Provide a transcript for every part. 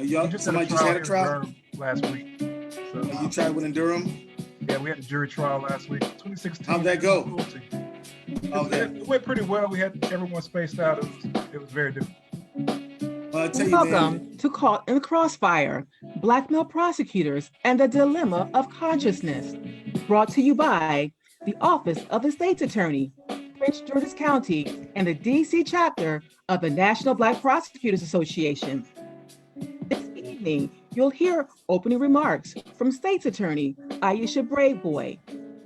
We just had a trial in Durham last week. So you tried one in Durham? Yeah, we had a jury trial last week. 2016. How'd that go? It went pretty well. We had everyone spaced out. It was very difficult. Welcome to Caught in the Crossfire, Black Male Prosecutors and the Dilemma of Consciousness, brought to you by the Office of the State's Attorney, Prince George's County, and the DC chapter of the National Black Prosecutors Association. This evening, you'll hear opening remarks from State's Attorney Aisha Braveboy,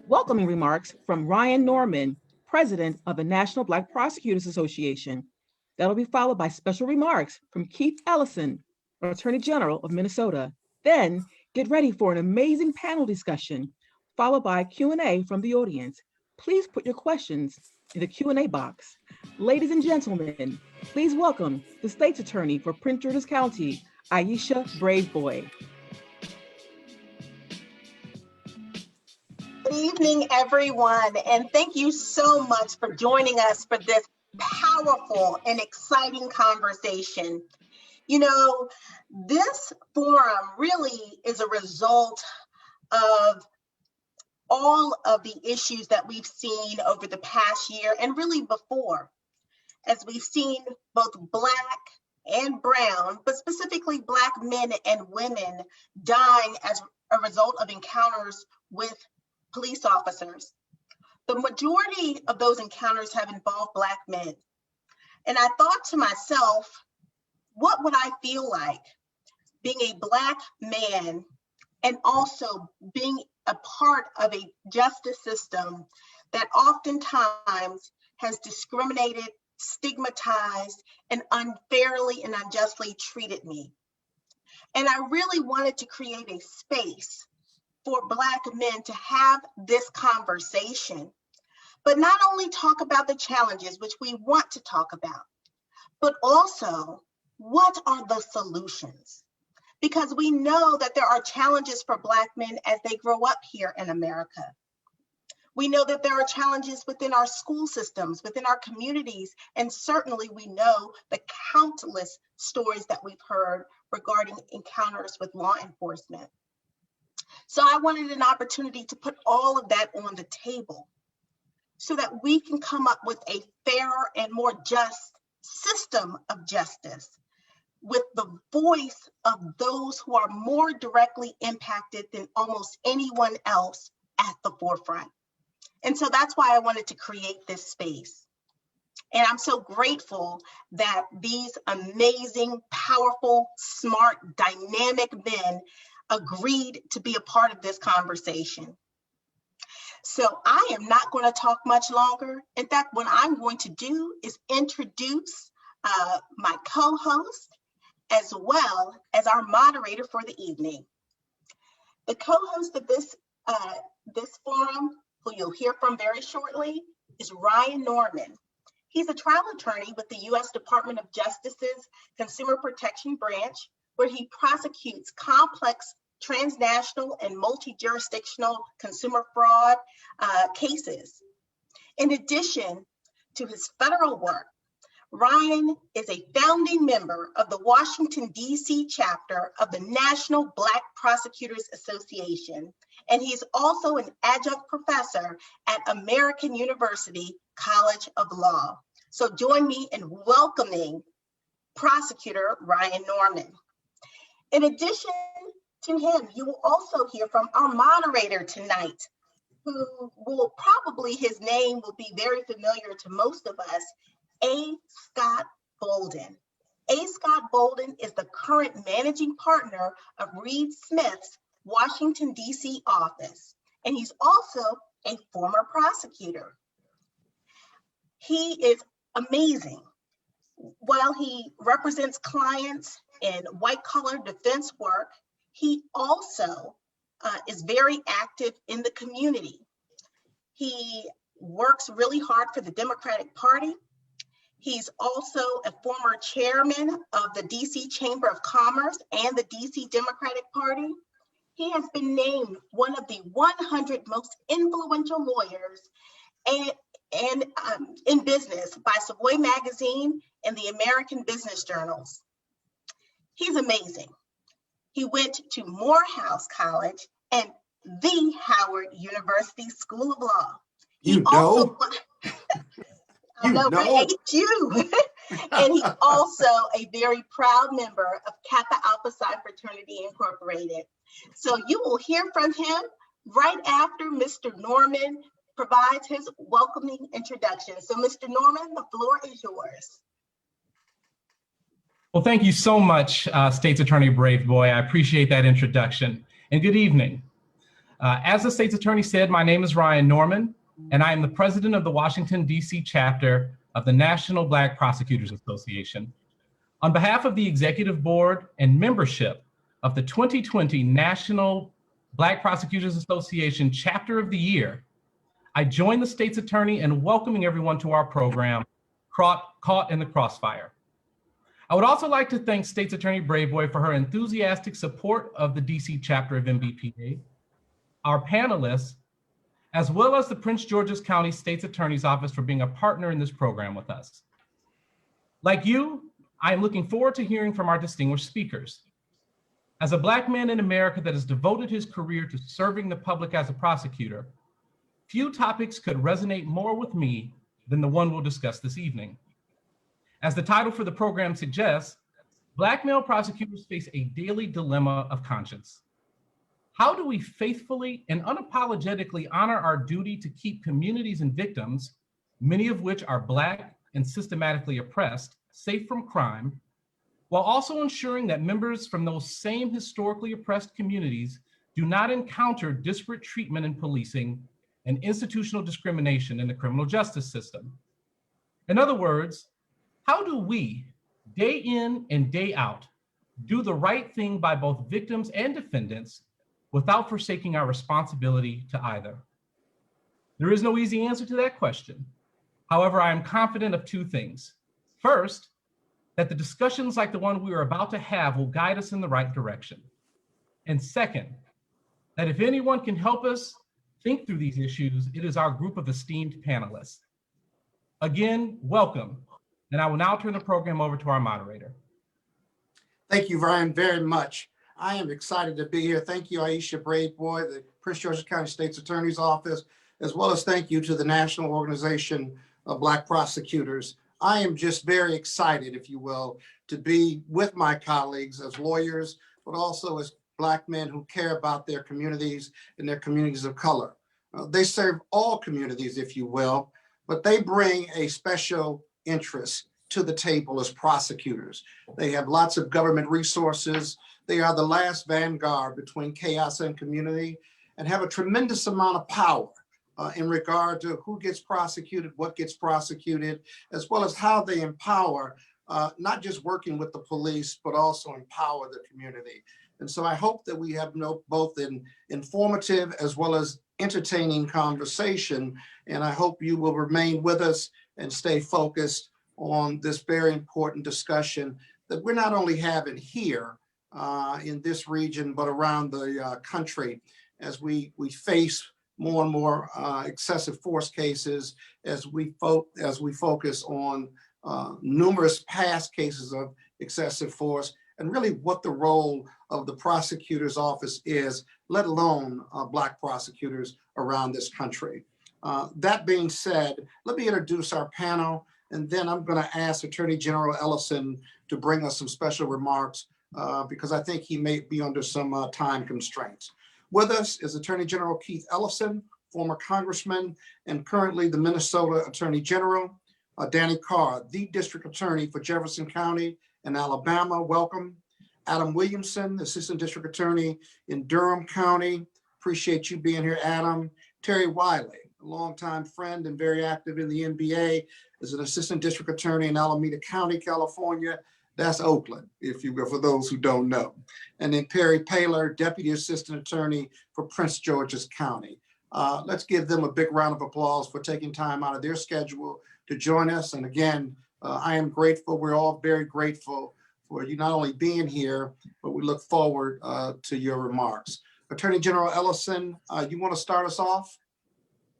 welcoming remarks from Ryan Norman, President of the National Black Prosecutors Association. That'll be followed by special remarks from Keith Ellison, Attorney General of Minnesota. Then get ready for an amazing panel discussion, followed by Q&A from the audience. Please put your questions in the Q&A box. Ladies and gentlemen, please welcome the State's Attorney for Prince George's County, Aisha Braveboy. Good evening, everyone, and thank you so much for joining us for this powerful and exciting conversation. You know, this forum really is a result of all of the issues that we've seen over the past year and really before, as we've seen both Black and Brown, but specifically Black men and women dying as a result of encounters with police officers. The majority of those encounters have involved Black men. And I thought to myself, what would I feel like being a Black man and also being a part of a justice system that oftentimes has discriminated, stigmatized, and unfairly and unjustly treated me? And I really wanted to create a space for Black men to have this conversation, but not only talk about the challenges, which we want to talk about, but also what are the solutions? Because we know that there are challenges for Black men as they grow up here in America. We know that there are challenges within our school systems, within our communities, and certainly we know the countless stories that we've heard regarding encounters with law enforcement. So I wanted an opportunity to put all of that on the table so that we can come up with a fairer and more just system of justice with the voice of those who are more directly impacted than almost anyone else at the forefront. And so that's why I wanted to create this space. And I'm so grateful that these amazing, powerful, smart, dynamic men agreed to be a part of this conversation. So I am not going to talk much longer. In fact, what I'm going to do is introduce my co-host as well as our moderator for the evening. The co-host of this forum, who you'll hear from very shortly, is Ryan Norman. He's a trial attorney with the U.S. Department of Justice's Consumer Protection Branch, where he prosecutes complex transnational and multi-jurisdictional consumer fraud cases. In addition to his federal work, Ryan is a founding member of the Washington, D.C. chapter of the National Black Prosecutors Association, and he's also an adjunct professor at American University College of Law. So join me in welcoming Prosecutor Ryan Norman. In addition to him, you will also hear from our moderator tonight, who will probably, his name will be very familiar to most of us, A. Scott Bolden. A. Scott Bolden is the current managing partner of Reed Smith's Washington, D.C. office, and he's also a former prosecutor. He is amazing. While he represents clients in white-collar defense work, he also is very active in the community. He works really hard for the Democratic Party. He's also a former chairman of the DC Chamber of Commerce and the DC Democratic Party. He has been named one of the 100 most influential lawyers in business by Savoy Magazine and the American Business Journals. He's amazing. He went to Morehouse College and the Howard University School of Law. He also, I know, you. And he's also a very proud member of Kappa Alpha Psi Fraternity Incorporated. So you will hear from him right after Mr. Norman provides his welcoming introduction. So Mr. Norman, the floor is yours. Well, thank you so much, State's Attorney Brave Boy. I appreciate that introduction, and good evening. As the State's Attorney said, my name is Ryan Norman, and I am the president of the Washington, D.C. chapter of the National Black Prosecutors Association. On behalf of the Executive Board and membership of the 2020 National Black Prosecutors Association Chapter of the Year, I join the State's Attorney in welcoming everyone to our program, Caught in the Crossfire. I would also like to thank State's Attorney Brave Boy for her enthusiastic support of the DC chapter of MBPA, our panelists, as well as the Prince George's County State's Attorney's Office for being a partner in this program with us. Like you, I am looking forward to hearing from our distinguished speakers. As a Black man in America that has devoted his career to serving the public as a prosecutor, few topics could resonate more with me than the one we'll discuss this evening. As the title for the program suggests, Black male prosecutors face a daily dilemma of conscience. How do we faithfully and unapologetically honor our duty to keep communities and victims, many of which are Black and systematically oppressed, safe from crime, while also ensuring that members from those same historically oppressed communities do not encounter disparate treatment in policing and institutional discrimination in the criminal justice system? In other words, how do we, day in and day out, do the right thing by both victims and defendants without forsaking our responsibility to either? There is no easy answer to that question. However, I am confident of two things. First, that the discussions like the one we are about to have will guide us in the right direction. And second, that if anyone can help us think through these issues, it is our group of esteemed panelists. Again, welcome. And I will now turn the program over to our moderator. Thank you, Ryan, very much. I am excited to be here. Thank you, Aisha Brave Boy, the Prince George's County State's Attorney's Office, as well as thank you to the National Organization of Black Prosecutors. I am just very excited, if you will, to be with my colleagues as lawyers, but also as Black men who care about their communities and their communities of color. They serve all communities, if you will, but they bring a special interest to the table as prosecutors. They have lots of government resources. They are the last vanguard between chaos and community and have a tremendous amount of power in regard to who gets prosecuted, what gets prosecuted, as well as how they empower, not just working with the police, but also empower the community. And so I hope that we have both an informative as well as entertaining conversation. And I hope you will remain with us and stay focused on this very important discussion that we're not only having here in this region, but around the country as we face more and more excessive force cases, as we focus on numerous past cases of excessive force, and really what the role of the prosecutor's office is, let alone Black prosecutors around this country. That being said, let me introduce our panel, and then I'm going to ask Attorney General Ellison to bring us some special remarks because I think he may be under some time constraints. With us is Attorney General Keith Ellison, former congressman and currently the Minnesota Attorney General. Danny Carr, the District Attorney for Jefferson County in Alabama, welcome. Adam Williamson, Assistant District Attorney in Durham County. Appreciate you being here, Adam. Terry Wiley, a longtime friend and very active in the NBA, is an Assistant District Attorney in Alameda County, California. That's Oakland, if you will, for those who don't know. And then Perry Paler, Deputy Assistant Attorney for Prince George's County. Let's give them a big round of applause for taking time out of their schedule to join us. And again, I am grateful. We're all very grateful for you not only being here, but we look forward to your remarks. Attorney General Ellison, you want to start us off?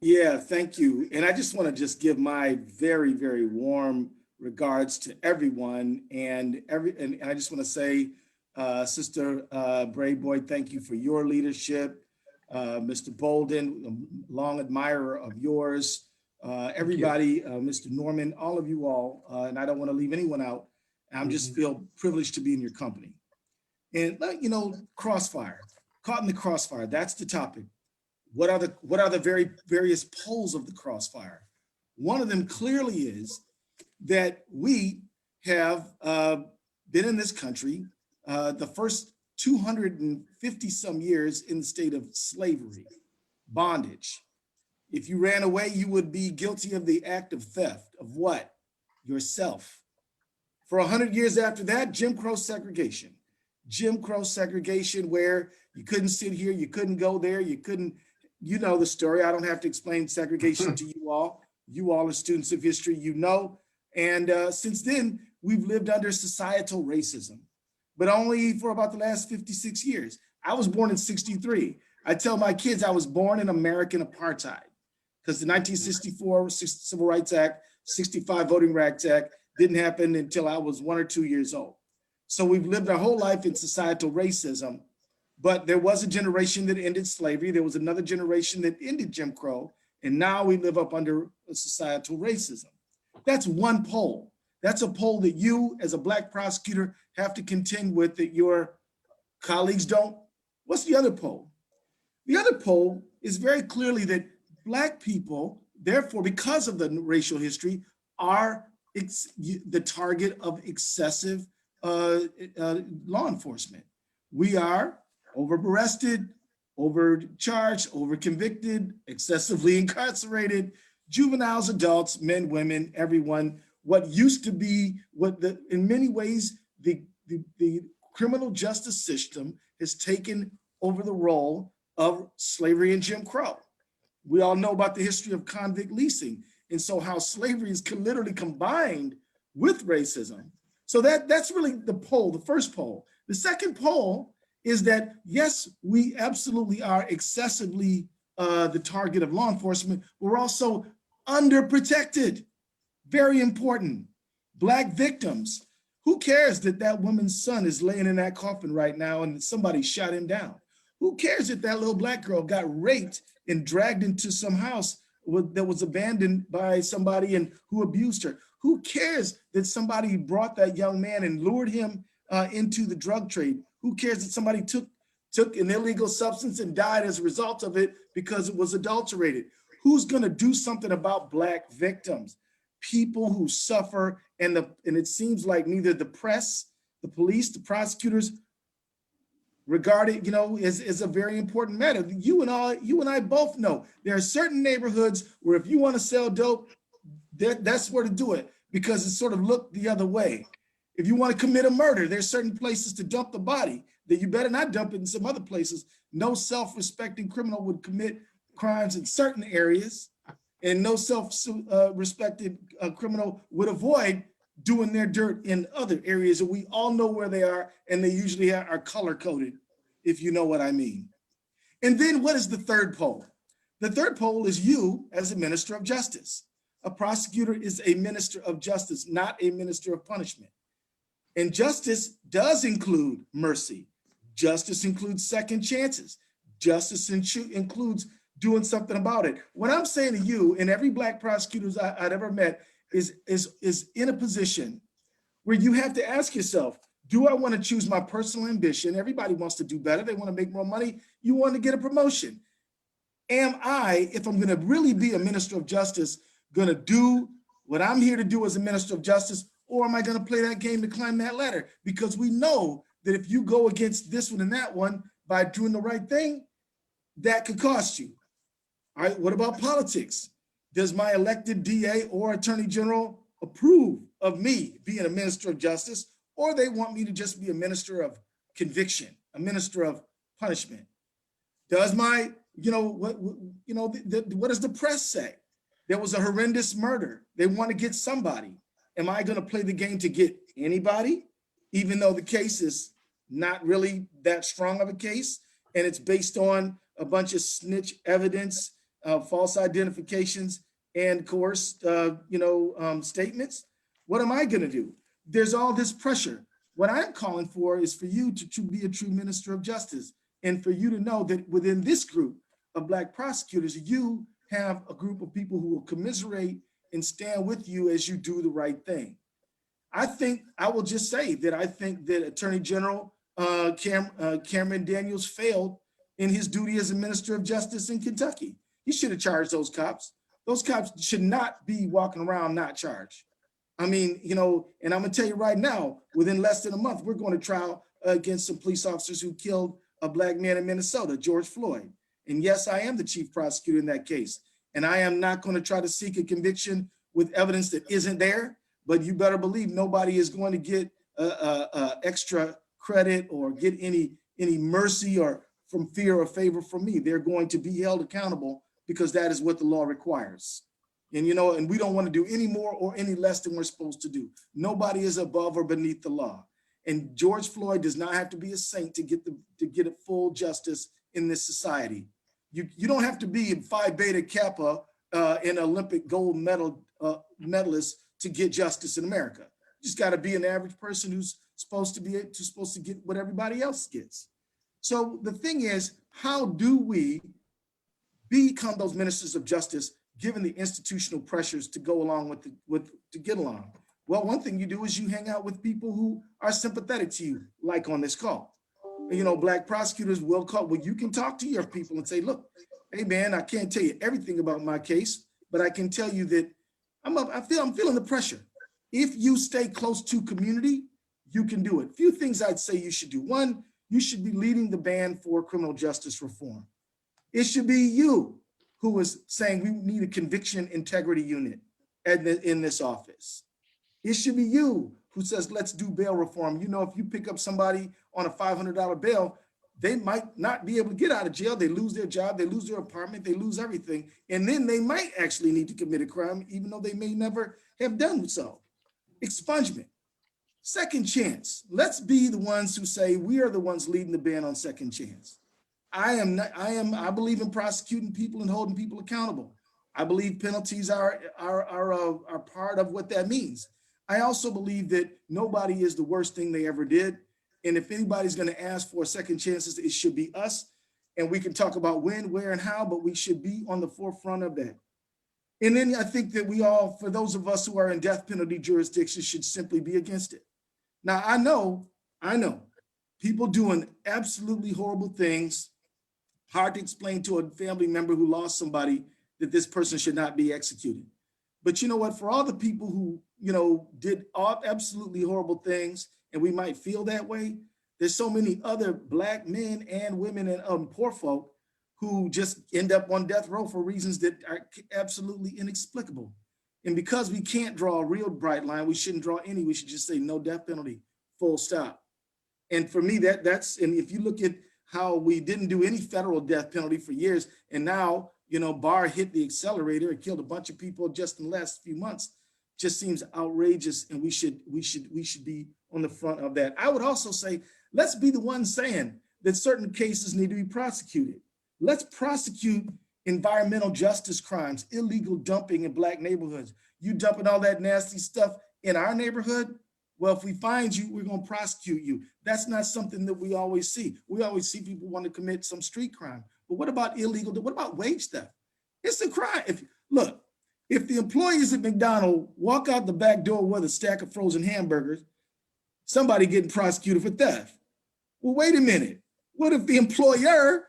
Yeah, thank you. And I just want to give my very, very warm regards to everyone. And I just want to say Sister Brave Boy, thank you for your leadership. Mr. Bolden, a long admirer of yours. Everybody, Mr. Norman, all of you all, and I don't want to leave anyone out. I'm just feel privileged to be in your company. And you know, crossfire, caught in the crossfire, that's the topic. What are the various poles of the crossfire? One of them clearly is that we have been in this country the first 250 some years in the state of slavery, bondage. If you ran away, you would be guilty of the act of theft of what? Yourself. For 100 years after that, Jim Crow segregation. Jim Crow segregation, where you couldn't sit here, you couldn't go there, you couldn't, you know the story. I don't have to explain segregation to you all. You all are students of history, you know. And since then, we've lived under societal racism, but only for about the last 56 years. I was born in 63. I tell my kids I was born in American apartheid because the 1964 Civil Rights Act, 65 Voting Rights Act didn't happen until I was 1 or 2 years old. So we've lived our whole life in societal racism, but there was a generation that ended slavery. There was another generation that ended Jim Crow, and now we live up under societal racism. That's one pole. That's a pole that you as a Black prosecutor have to contend with that your colleagues don't. What's the other pole? The other pole is very clearly that Black people, therefore, because of the racial history, are the target of excessive law enforcement. We are over-arrested, overcharged, over-convicted, excessively incarcerated, juveniles, adults, men, women, everyone. What used to be, in many ways, the criminal justice system has taken over the role of slavery and Jim Crow. We all know about the history of convict leasing, and so how slavery is literally combined with racism. So that's really the pole, the first pole. The second pole is that, yes, we absolutely are excessively the target of law enforcement. We're also underprotected. Very important. Black victims. Who cares that that woman's son is laying in that coffin right now and somebody shot him down? Who cares that that little Black girl got raped and dragged into some house that was abandoned by somebody and who abused her? Who cares that somebody brought that young man and lured him into the drug trade? Who cares that somebody took an illegal substance and died as a result of it because it was adulterated? Who's gonna do something about Black victims? People who suffer, and it seems like neither the press, the police, the prosecutors regard it, as a very important matter. You and I both know there are certain neighborhoods where if you want to sell dope, that's where to do it because it's sort of looked the other way. If you want to commit a murder, there's certain places to dump the body that you better not dump it in some other places. No self-respecting criminal would commit crimes in certain areas, and no self-respected criminal would avoid doing their dirt in other areas. And we all know where they are, and they usually are color-coded, if you know what I mean. And then what is the third pole? The third pole is you as a minister of justice. A prosecutor is a minister of justice, not a minister of punishment. And justice does include mercy. Justice includes second chances. Justice includes doing something about it. What I'm saying to you and every Black prosecutors I've ever met is in a position where you have to ask yourself, do I want to choose my personal ambition? Everybody wants to do better. They want to make more money. You want to get a promotion. Am I, if I'm going to really be a minister of justice, going to do what I'm here to do as a minister of justice, or am I going to play that game to climb that ladder? Because we know that if you go against this one and that one by doing the right thing, that could cost you. All right, what about politics? Does my elected DA or attorney general approve of me being a minister of justice, or they want me to just be a minister of conviction, a minister of punishment? Does my, what does the press say? There was a horrendous murder. They want to get somebody. Am I going to play the game to get anybody, even though the case is not really that strong of a case, and it's based on a bunch of snitch evidence, false identifications, and coerced, statements? What am I going to do? There's all this pressure. What I'm calling for is for you to be a true minister of justice, and for you to know that within this group of Black prosecutors, you have a group of people who will commiserate and stand with you as you do the right thing. I will just say that I think that Attorney General Cameron Daniels failed in his duty as a minister of justice in Kentucky. He should have charged those cops. Those cops should not be walking around not charged. I mean, you know, and I'm gonna tell you right now, within less than a month, we're going to trial against some police officers who killed a Black man in Minnesota, George Floyd. And yes, I am the chief prosecutor in that case. And I am not going to try to seek a conviction with evidence that isn't there, but you better believe nobody is going to get extra credit or get any mercy or from fear or favor from me. They're going to be held accountable because that is what the law requires. And, you know, and we don't want to do any more or any less than we're supposed to do. Nobody is above or beneath the law. And George Floyd does not have to be a saint to get a full justice in this society. You don't have to be Phi Beta Kappa an Olympic gold medalist to get justice in America. You just got to be an average person who's supposed to get what everybody else gets. So the thing is, how do we become those ministers of justice given the institutional pressures to go along to get along? Well, one thing you do is you hang out with people who are sympathetic to you, like on this call. You know, Black prosecutors will call. Well, you can talk to your people and say, look, hey man, I can't tell you everything about my case, but I can tell you that I'm feeling the pressure. If you stay close to community, you can do it. Few things I'd say you should do. One, you should be leading the band for criminal justice reform. It should be you who is saying we need a conviction integrity unit in this office. It should be you who says, let's do bail reform. You know, if you pick up somebody on a $500 bail, they might not be able to get out of jail. They lose their job, they lose their apartment, they lose everything. And then they might actually need to commit a crime, even though they may never have done so. Expungement. Second chance. Let's be the ones who say we are the ones leading the band on second chance. I believe in prosecuting people and holding people accountable. I believe penalties are part of what that means. I also believe that nobody is the worst thing they ever did. And if anybody's going to ask for second chances, it should be us. And we can talk about when, where, and how, but we should be on the forefront of that. And then I think that we all, for those of us who are in death penalty jurisdictions, should simply be against it. Now, I know people doing absolutely horrible things, hard to explain to a family member who lost somebody that this person should not be executed. But you know what, for all the people who, you know, did absolutely horrible things, and we might feel that way, there's so many other Black men and women and poor folk who just end up on death row for reasons that are absolutely inexplicable. And because we can't draw a real bright line, we shouldn't draw any, we should just say no death penalty, full stop. And for me, that's, and if you look at how we didn't do any federal death penalty for years, and now, you know, Barr hit the accelerator and killed a bunch of people just in the last few months, just seems outrageous, and we should be on the front of that. I would also say, let's be the ones saying that certain cases need to be prosecuted. Let's prosecute environmental justice crimes, illegal dumping in Black neighborhoods. You dumping all that nasty stuff in our neighborhood? Well, if we find you, we're going to prosecute you. That's not something that we always see. We always see people want to commit some street crime. But what about illegal? What about wage theft? It's a crime. If the employees at McDonald's walk out the back door with a stack of frozen hamburgers, somebody getting prosecuted for theft. Well, wait a minute. What if the employer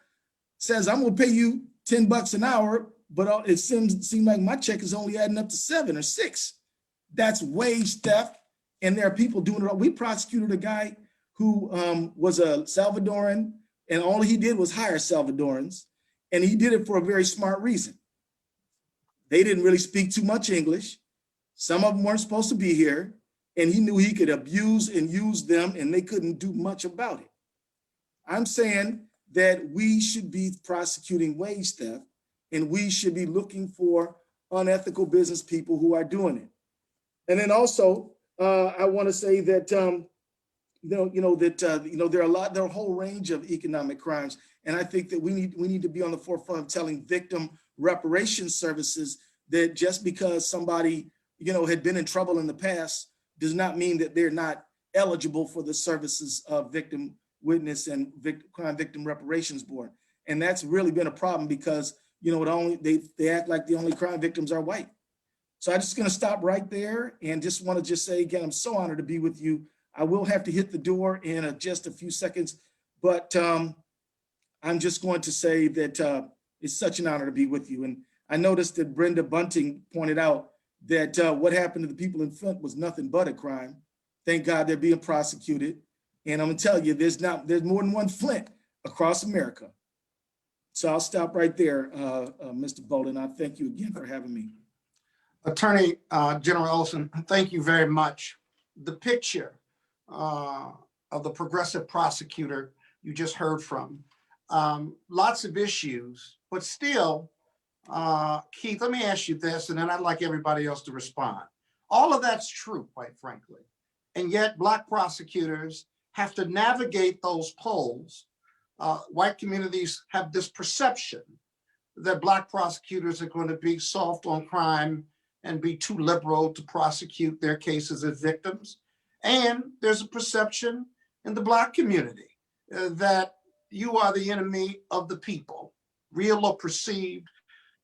says, I'm going to pay you $10 an hour, but it seems like my check is only adding up to 7 or 6. That's wage theft. And there are people doing it. We prosecuted a guy who was a Salvadoran, and all he did was hire Salvadorans. And he did it for a very smart reason. They didn't really speak too much English. Some of them weren't supposed to be here. And he knew he could abuse and use them, and they couldn't do much about it. I'm saying that we should be prosecuting wage theft, and we should be looking for unethical business people who are doing it. And then also, I want to say that there are a whole range of economic crimes, and I think that we need to be on the forefront of telling victim reparation services that just because somebody had been in trouble in the past does not mean that they're not eligible for the services of Victim Witness and Crime Victim Reparations Board. And that's really been a problem because, you know, they act like the only crime victims are white. So I'm just going to stop right there and just want to just say again, I'm so honored to be with you. I will have to hit the door in just a few seconds, but I'm just going to say that it's such an honor to be with you. And I noticed that Brenda Bunting pointed out that what happened to the people in Flint was nothing but a crime. Thank God they're being prosecuted. And I'm gonna tell you, there's more than one Flint across America. So I'll stop right there, Mr. Bolden. I thank you again for having me. Attorney General Olson, thank you very much. The picture of the progressive prosecutor you just heard from, lots of issues, but still, Keith, let me ask you this, and then I'd like everybody else to respond. All of that's true, quite frankly, and yet Black prosecutors have to navigate those polls. White communities have this perception that Black prosecutors are going to be soft on crime and be too liberal to prosecute their cases as victims. And there's a perception in the Black community that you are the enemy of the people, real or perceived,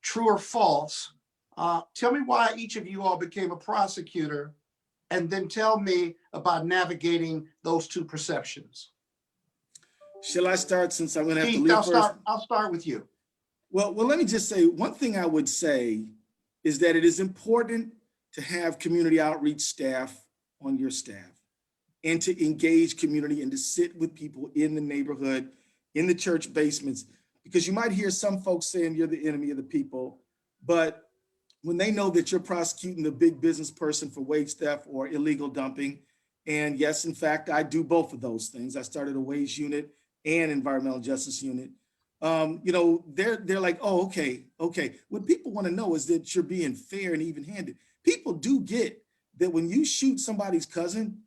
true or false. Tell me why each of you all became a prosecutor, and then tell me about navigating those two perceptions. Shall I start, since I'm going to have to Keith, leave first? I'll start with you. Well, let me just say, one thing I would say is that it is important to have community outreach staff on your staff and to engage community and to sit with people in the neighborhood, in the church basements, because you might hear some folks saying you're the enemy of the people, but when they know that you're prosecuting the big business person for wage theft or illegal dumping, and yes, in fact, I do both of those things. I started a wage unit and environmental justice unit. You know, they're like, oh, okay. What people want to know is that you're being fair and even-handed. People do get that when you shoot somebody's cousin,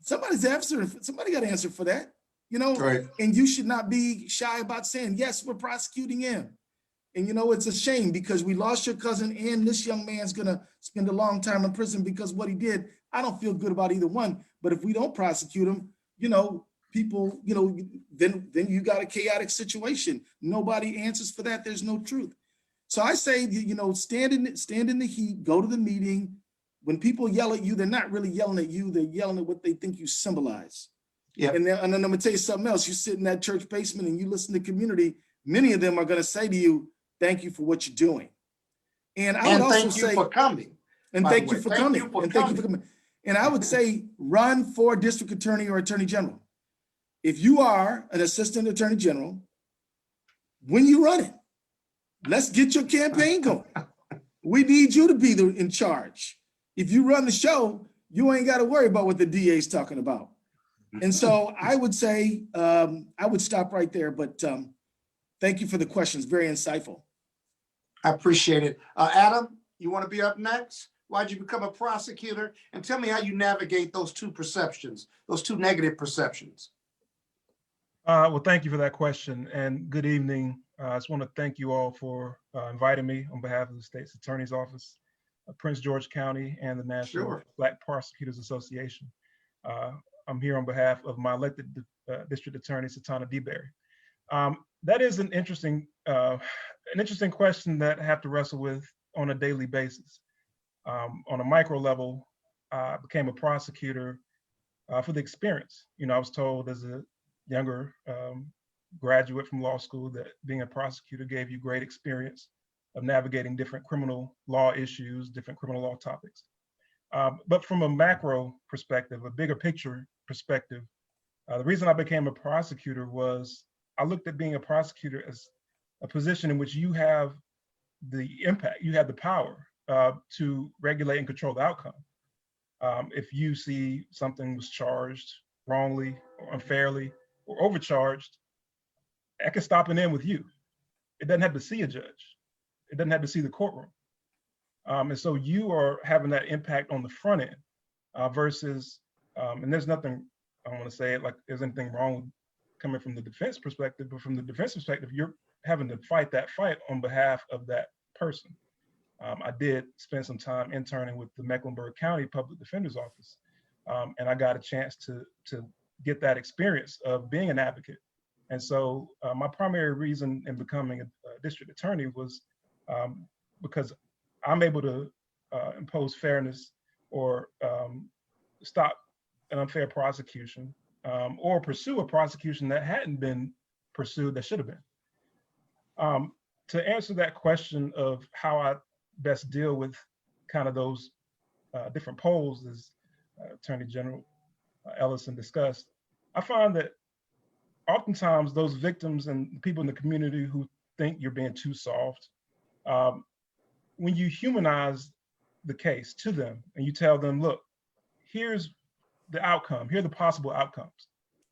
somebody got to answer for that, you know, right. And you should not be shy about saying, yes, we're prosecuting him. And, you know, it's a shame because we lost your cousin and this young man's going to spend a long time in prison because of what he did. I don't feel good about either one. But if we don't prosecute him, you know, people, you know, then you got a chaotic situation. Nobody answers for that. There's no truth. So I say, you know, stand in the heat, go to the meeting. When people yell at you, they're not really yelling at you. They're yelling at what they think you symbolize. Yeah. And then I'm going to tell you something else. You sit in that church basement and you listen to community. Many of them are going to say to you, thank you for what you're doing. And I would also say, thank you for coming. And thank you for coming. And thank you for coming. And I would say, run for district attorney or attorney general. If you are an assistant attorney general, when you run it, let's get your campaign going. We need you to be in charge. If you run the show, you ain't got to worry about what the DA is talking about. And so I would say, I would stop right there, but thank you for the questions, very insightful. I appreciate it. Adam, you want to be up next? Why'd you become a prosecutor? And tell me how you navigate those two perceptions, those two negative perceptions. Well, thank you for that question and good evening. I just want to thank you all for inviting me on behalf of the state's attorney's office, Prince George County, and the National Black Prosecutors Association. I'm here on behalf of my elected district attorney, Satana DeBerry. That is an interesting question that I have to wrestle with on a daily basis. On a micro level, I became a prosecutor for the experience. You know, I was told as a younger graduate from law school that being a prosecutor gave you great experience of navigating different criminal law issues, different criminal law topics. But from a macro perspective, a bigger picture perspective, the reason I became a prosecutor was I looked at being a prosecutor as a position in which you have the impact, you have the power to regulate and control the outcome. If you see something was charged wrongly or unfairly or overcharged, I can stop and end with you. It doesn't have to see a judge. It doesn't have to see the courtroom. And so you are having that impact on the front end versus, and there's nothing, I don't want to say it like there's anything wrong with coming from the defense perspective, but from the defense perspective, you're having to fight that fight on behalf of that person. I did spend some time interning with the Mecklenburg County Public Defender's Office. And I got a chance to get that experience of being an advocate. And so my primary reason in becoming a district attorney was because I'm able to impose fairness or stop an unfair prosecution or pursue a prosecution that hadn't been pursued that should have been. To answer that question of how I best deal with kind of those different poles, as Attorney General Ellison discussed, I find that oftentimes those victims and people in the community who think you're being too soft, when you humanize the case to them and you tell them, look, here's the outcome, here are the possible outcomes.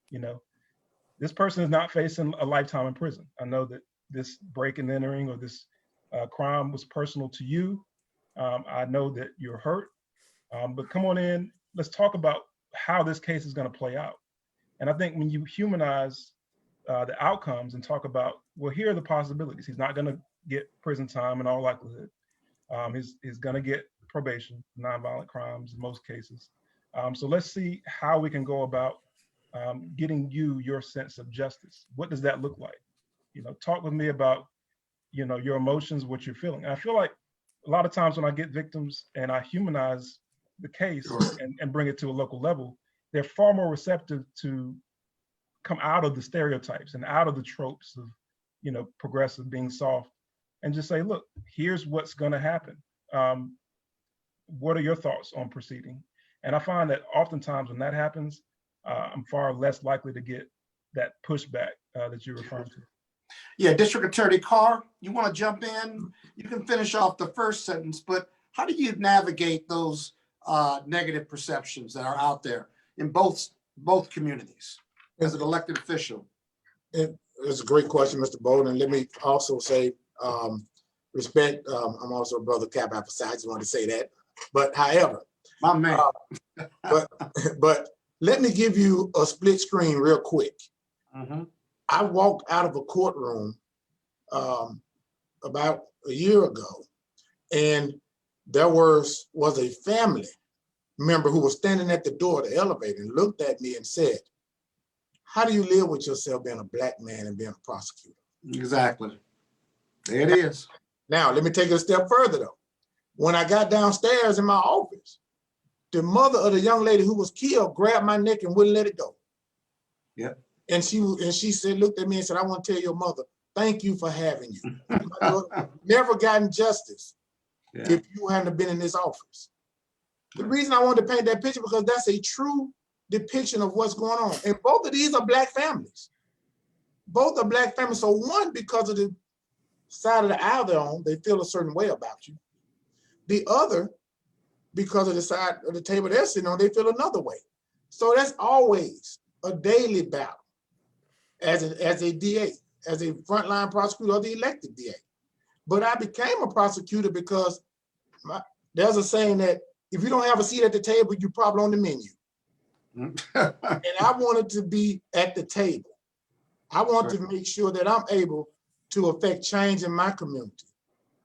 You know, this person is not facing a lifetime in prison. I know that this break and entering or this crime was personal to you. I know that you're hurt, but come on in, let's talk about how this case is going to play out. And I think when you humanize the outcomes and talk about, well, here are the possibilities. He's not going to get prison time in all likelihood. He's going to get probation, nonviolent crimes in most cases. So let's see how we can go about getting you your sense of justice. What does that look like? You know, talk with me about, you know, your emotions, what you're feeling. And I feel like a lot of times when I get victims and I humanize the case and bring it to a local level, they're far more receptive to come out of the stereotypes and out of the tropes of, you know, progressive being soft, and just say, look, here's what's going to happen. What are your thoughts on proceeding? And I find that oftentimes when that happens, I'm far less likely to get that pushback that you're referring to. Yeah, District Attorney Carr, you want to jump in? You can finish off the first sentence, but how do you navigate those negative perceptions that are out there in both communities as an elected official? It's a great question, Mr. Bolden. Let me also say respect. I'm also a brother Cap Alpha Psi. I just wanted to say that. But however, My man. but let me give you a split screen real quick. Mm-hmm. I walked out of a courtroom about a year ago, and there was a family member who was standing at the door of the elevator and looked at me and said, how do you live with yourself being a black man and being a prosecutor? Exactly. There it is. Now, let me take it a step further though. When I got downstairs in my office, the mother of the young lady who was killed grabbed my neck and wouldn't let it go. Yeah. And she said, looked at me and said, I want to tell your mother, thank you for having you. Never gotten justice if you hadn't been in this office. The reason I wanted to paint that picture because that's a true depiction of what's going on. And both of these are black families. Both are black families. So one, because of the side of the aisle they're on, they feel a certain way about you. The other, because of the side of the table they're sitting on, they feel another way. So that's always a daily battle as a DA, as a frontline prosecutor or the elected DA. But I became a prosecutor because there's a saying that if you don't have a seat at the table, you're probably on the menu. And I wanted to be at the table. I want to make sure that I'm able to affect change in my community.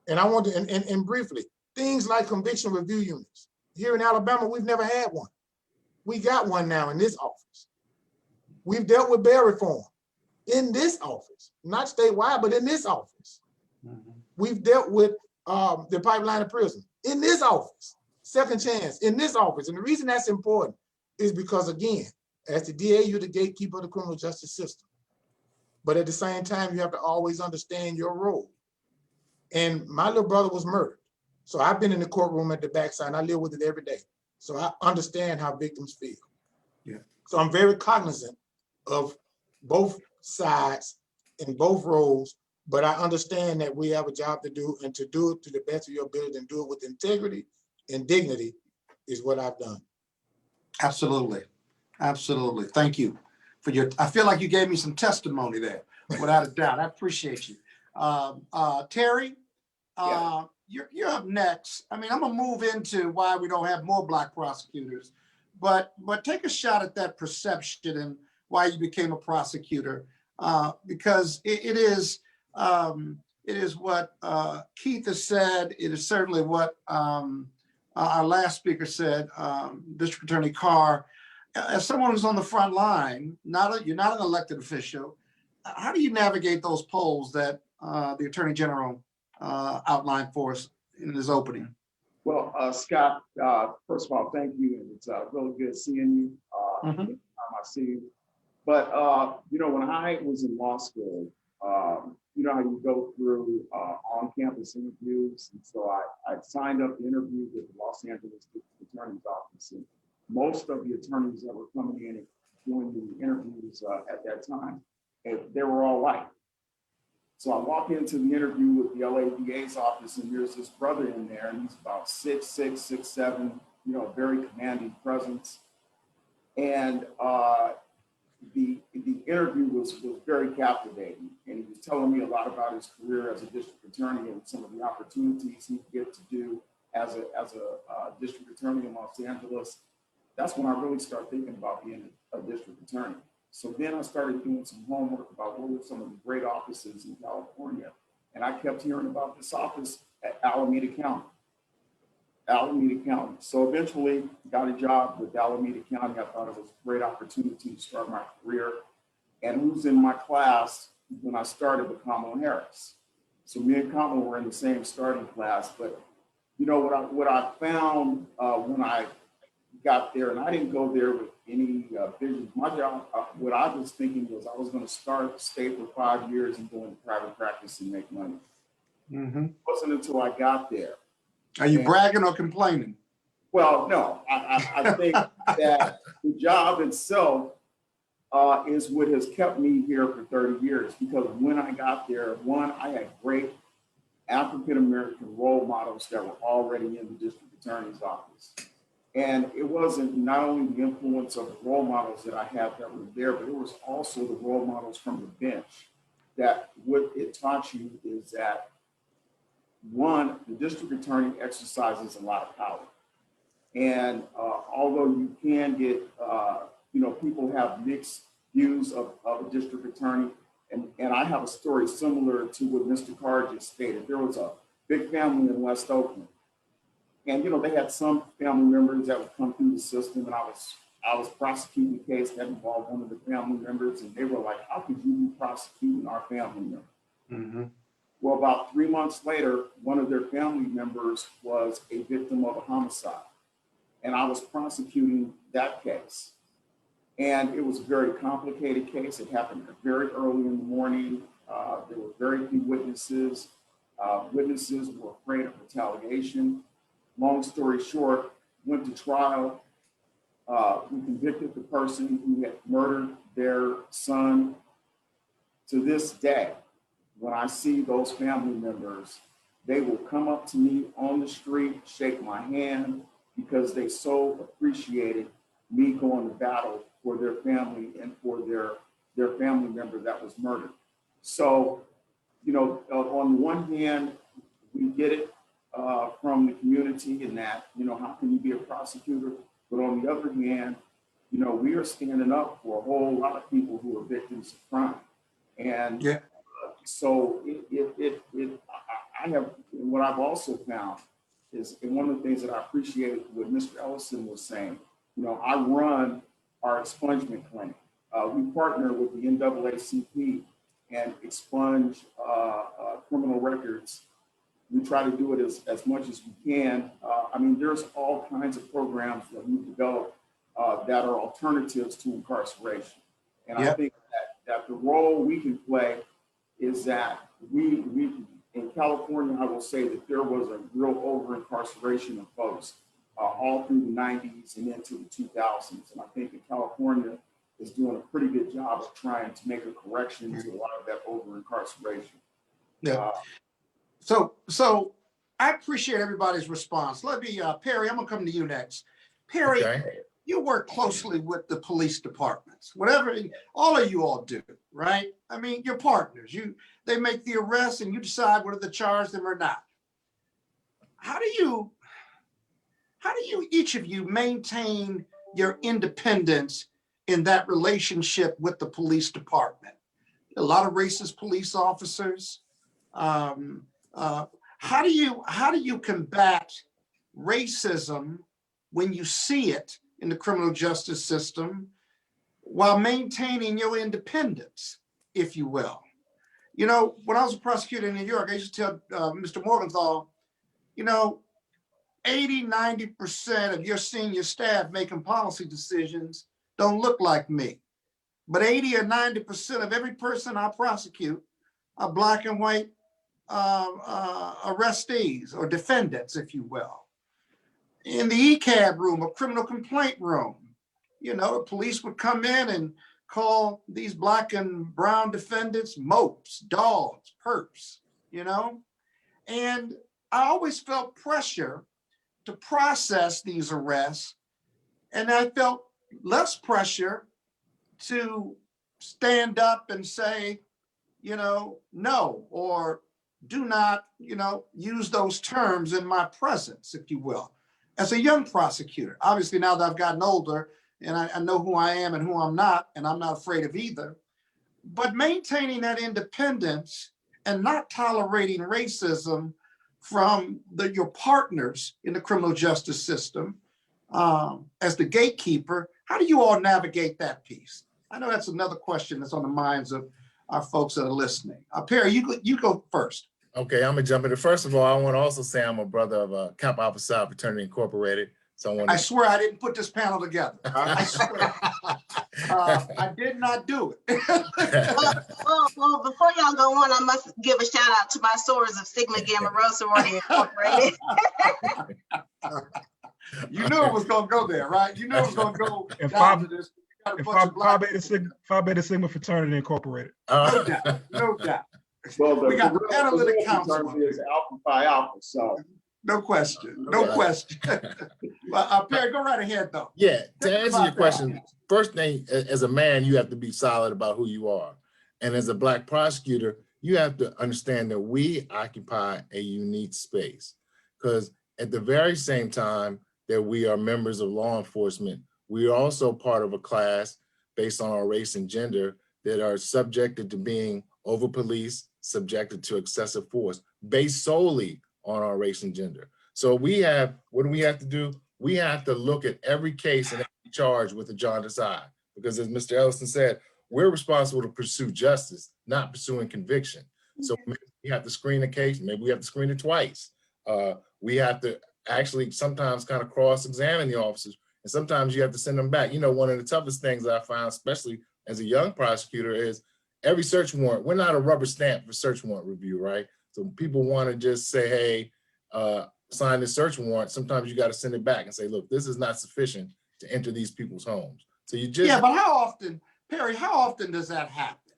And I want to, and briefly, things like conviction review units. Here in Alabama, we've never had one. We got one now in this office. We've dealt with bail reform in this office, not statewide, but in this office. We've dealt with the pipeline of prison in this office, second chance in this office. And the reason that's important is because, again, as the DA, you're the gatekeeper of the criminal justice system. But at the same time, you have to always understand your role. And my little brother was murdered. So I've been in the courtroom at the backside and I live with it every day. So I understand how victims feel. Yeah. So I'm very cognizant of both sides in both roles, but I understand that we have a job to do, and to do it to the best of your ability and do it with integrity and dignity is what I've done. Absolutely. Absolutely. Thank you for your, I feel like you gave me some testimony there, without a doubt. I appreciate you. Terry, you're up next. I mean, I'm gonna move into why we don't have more Black prosecutors, but take a shot at that perception and why you became a prosecutor, because it is what Keith has said. It is certainly what our last speaker said, District Attorney Carr, as someone who's on the front line, you're not an elected official, how do you navigate those polls that the Attorney General outlined for us in his opening? Well, Scott, first of all, thank you. And it's really good seeing you. I see you. But, you know, when I was in law school, you know how you go through on-campus interviews. And so I signed up to interview with the Los Angeles District Attorney's Office. And most of the attorneys that were coming in and doing the interviews at that time, they were all white. So I walk into the interview with the LADA's office, and there's this brother in there, and he's about 6'6", 6'7", you know, very commanding presence. And the interview was very captivating, and he was telling me a lot about his career as a district attorney and some of the opportunities he get to do as a district attorney in Los Angeles. That's when I really started thinking about being a district attorney. So then I started doing some homework about what were some of the great offices in California. And I kept hearing about this office at Alameda County. So eventually got a job with Alameda County. I thought it was a great opportunity to start my career. And who's in my class when I started with Kamala Harris. So me and Kamala were in the same starting class. But you know what I found when I got there, and I didn't go there with any vision. My job, what I was thinking was I was going to stay for 5 years and go into private practice and make money. It wasn't until I got there. Are you bragging or complaining? Well, no, I think that the job itself is what has kept me here for 30 years, because when I got there, one, I had great African-American role models that were already in the district attorney's office. And it wasn't not only the influence of the role models that I had that were there, but it was also the role models from the bench. That what it taught you is that, one, the district attorney exercises a lot of power. And although you can get, you know, people have mixed views of a district attorney, and I have a story similar to what Mr. Carr just stated. There was a big family in West Oakland. And, you know, they had some family members that would come through the system, and I was prosecuting a case that involved one of the family members, and they were like, how could you be prosecuting our family member? Well, about 3 months later, one of their family members was a victim of a homicide, and I was prosecuting that case. And it was a very complicated case. It happened very early in the morning. There were very few witnesses. Witnesses were afraid of retaliation. Long story short, went to trial. We convicted the person who had murdered their son. To this day, when I see those family members, they will come up to me on the street, shake my hand, because they so appreciated me going to battle for their family and for their family member that was murdered. So, you know, on the one hand, we get it from the community in that, you know, how can you be a prosecutor? But on the other hand, you know, we are standing up for a whole lot of people who are victims of crime. And so I have, what I've also found is, and one of the things that I appreciate what Mr. Ellison was saying, you know, I run our expungement clinic. We partner with the NAACP and expunge criminal records. We try to do it as much as we can. I mean, there's all kinds of programs that we've developed that are alternatives to incarceration. And I think that the role we can play is that we in California, I will say that there was a real over-incarceration of folks all through the 90s and into the 2000s. And I think that California is doing a pretty good job of trying to make a correction to a lot of that over-incarceration. So I appreciate everybody's response. Let me, Perry, I'm gonna come to you next. Perry, you work closely with the police departments, whatever, all of you all do, right? I mean, you're partners. They make the arrest and you decide whether to charge them or not. How do you each of you maintain your independence in that relationship with the police department? A lot of racist police officers. How do you combat racism when you see it in the criminal justice system while maintaining your independence, if you will. You know, when I was a prosecutor in New York, I used to tell Mr. Morgenthau, you know, 80–90% of your senior staff making policy decisions don't look like me. But 80 or 90% of every person I prosecute are Black and white arrestees or defendants, if you will. In the ECAB room, a criminal complaint room, you know, the police would come in and call these Black and brown defendants mopes, dogs, perps, you know? And I always felt pressure to process these arrests. And I felt less pressure to stand up and say, you know, no, or do not, you know, use those terms in my presence, if you will. As a young prosecutor, obviously now that I've gotten older and I know who I am and who I'm not, and I'm not afraid of either, but maintaining that independence and not tolerating racism from your partners in the criminal justice system as the gatekeeper, how do you all navigate that piece? I know that's another question that's on the minds of our folks that are listening. Perry, you go first. Okay, I'm gonna jump in. First of all, I want to also say I'm a brother of Kappa Alpha Psi Fraternity Incorporated. So I swear I didn't put this panel together. I swear. I did not do it. Well, before y'all go on, I must give a shout out to my sorors of Sigma Gamma Rho Sorority Incorporated. You knew it was going to go there, right? You knew it was going to go And down to this. Phi Beta Sigma Fraternity Incorporated. No doubt, no doubt. Well, We got the analytic council. is Alpha Phi Alpha, so. No question, no question. Well, Perry, go right ahead, though. Yeah, to answer your question, first thing, as a man, you have to be solid about who you are. And as a Black prosecutor, you have to understand that we occupy a unique space. Because at the very same time that we are members of law enforcement, we are also part of a class based on our race and gender that are subjected to being over-policed, subjected to excessive force, based solely on our race and gender. So what do we have to do? We have to look at every case and every charge with a jaundiced eye, because as Mr. Ellison said, we're responsible to pursue justice, not pursuing conviction. So maybe we have to screen a case, maybe we have to screen it twice. We have to actually sometimes kind of cross-examine the officers, and sometimes you have to send them back. You know, one of the toughest things that I found, especially as a young prosecutor, is every search warrant, we're not a rubber stamp for search warrant review, right? So people want to just say, hey, sign this search warrant. Sometimes you got to send it back and say, look, this is not sufficient to enter these people's homes. So you just— Yeah, but how often, Perry, how often does that happen?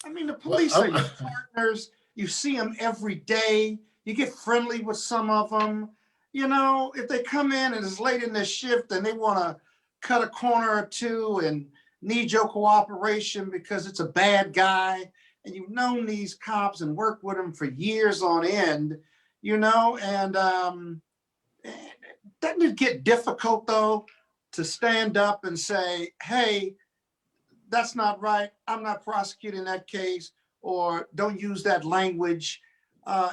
I mean, the police are your partners. You see them every day. You get friendly with some of them. You know, if they come in and it's late in their shift and they want to cut a corner or two and need your cooperation because it's a bad guy, and you've known these cops and worked with them for years on end, you know, and doesn't it get difficult, though, to stand up and say, hey, that's not right, I'm not prosecuting that case, or don't use that language.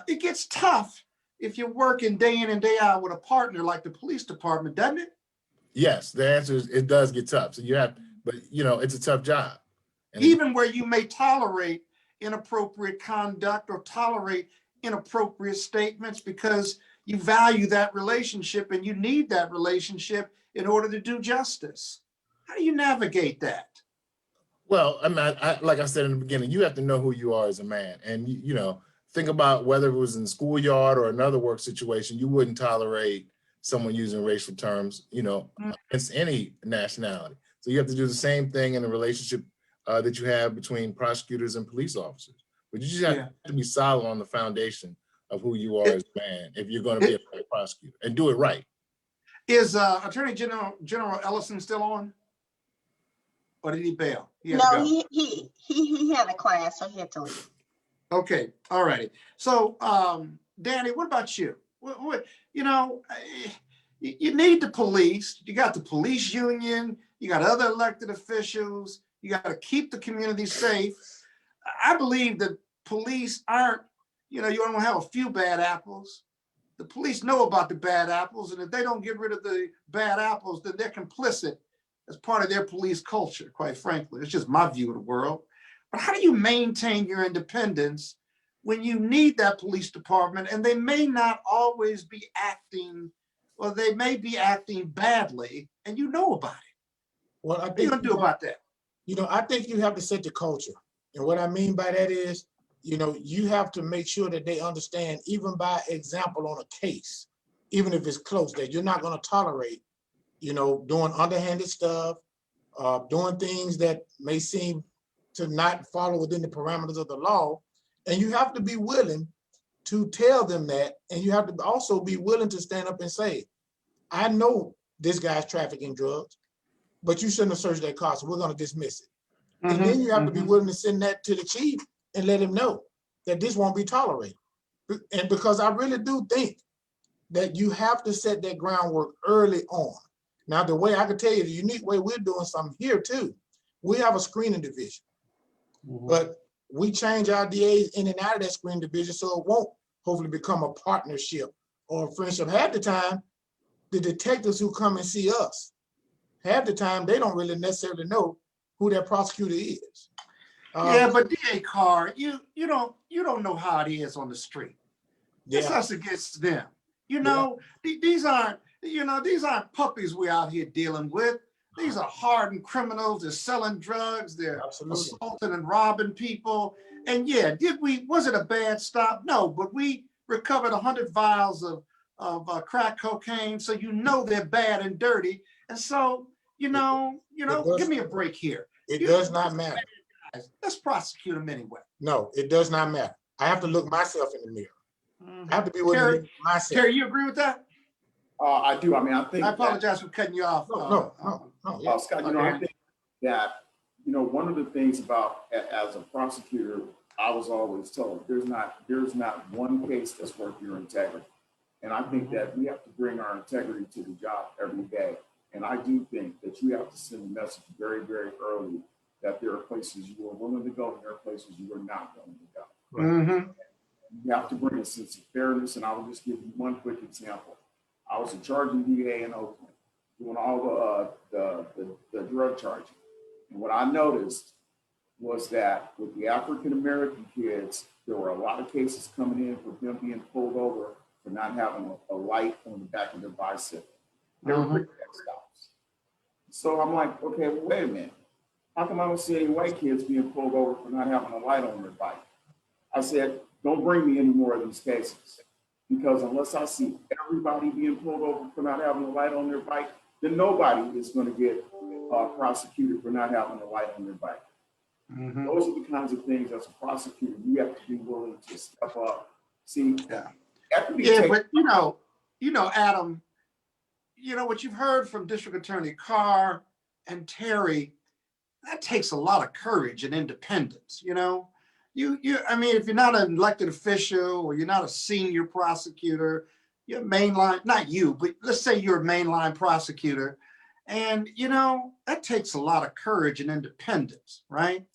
It gets tough if you're working day in and day out with a partner like the police department, doesn't it? Yes, the answer is it does get tough. So you have, but you know, it's a tough job. And even where you may tolerate inappropriate conduct or tolerate inappropriate statements because you value that relationship and you need that relationship in order to do justice. How do you navigate that? Well, I mean, like I said in the beginning, you have to know who you are as a man. And, you know, think about whether it was in the schoolyard or another work situation, you wouldn't tolerate someone using racial terms, you know, against any nationality. So you have to do the same thing in a relationship that you have between prosecutors and police officers. But you just have to be solid on the foundation of who you are as a man if you're going to be a prosecutor, and do it right. Is Attorney General Ellison still on? Or did he bail? No, he had a class, so he had to leave. Okay, all righty. So, Danny, what about you? You know, you need the police. You got the police union. You got other elected officials. You got to keep the community safe. I believe that police aren't, you know, you don't have a few bad apples. The police know about the bad apples, and if they don't get rid of the bad apples, then they're complicit as part of their police culture, quite frankly. It's just my view of the world. But how do you maintain your independence when you need that police department and they may not always be acting, or they may be acting badly, and you know about it? Well, I What are you think gonna do about that? I think you have to set the culture. And what I mean by that is, you have to make sure that they understand, even by example on a case, even if it's close, that you're not going to tolerate, doing underhanded stuff, doing things that may seem to not follow within the parameters of the law. And you have to be willing to tell them that. And you have to also be willing to stand up and say, I know this guy's trafficking drugs, but you shouldn't have searched that car, so we're going to dismiss it. And then you have to be willing to send that to the chief and let him know that this won't be tolerated. And because I really do think that you have to set that groundwork early on. Now, the way I can tell you, the unique way we're doing something here too, we have a screening division, but we change our DAs in and out of that screening division so it won't hopefully become a partnership or a friendship. Half the time, the detectives who come and see us, half the time, they don't really necessarily know who that prosecutor is. Yeah, but DA Carr, you don't know how it is on the street. It's Yeah. us against them. These aren't puppies we're out here dealing with. These are hardened criminals. They're selling drugs. They're assaulting and robbing people. And yeah, was it a bad stop? No, but we recovered 100 vials of crack cocaine. So they're bad and dirty. And so, give me a break here. It does not matter. Let's prosecute them anyway. No, it does not matter. I have to look myself in the mirror. I have to be willing to look at myself. Terry, you agree with that? I do. I mean, I think. I apologize for cutting you off. No. Scott, I think that, one of the things about, as a prosecutor, I was always told there's not one case that's worth your integrity. And I think that we have to bring our integrity to the job every day. And I do think that you have to send a message very, very early that there are places you are willing to go and there are places you are not willing to go. Mm-hmm. You have to bring a sense of fairness. And I will just give you one quick example. I was a charging DA in Oakland doing all the drug charging. And what I noticed was that with the African-American kids, there were a lot of cases coming in for them being pulled over for not having a light on the back of their bicycle. They were quick stops. So I'm like, okay, well, wait a minute. How come I don't see any white kids being pulled over for not having a light on their bike? I said, don't bring me any more of these cases, because unless I see everybody being pulled over for not having a light on their bike, then nobody is going to get prosecuted for not having a light on their bike. Those are the kinds of things as a prosecutor you have to be willing to step up. See, but Adam, what you've heard from District Attorney Carr and Terry, that takes a lot of courage and independence. I mean, if you're not an elected official or you're not a senior prosecutor, you're mainline, not you, but let's say you're a mainline prosecutor, and that takes a lot of courage and independence, right?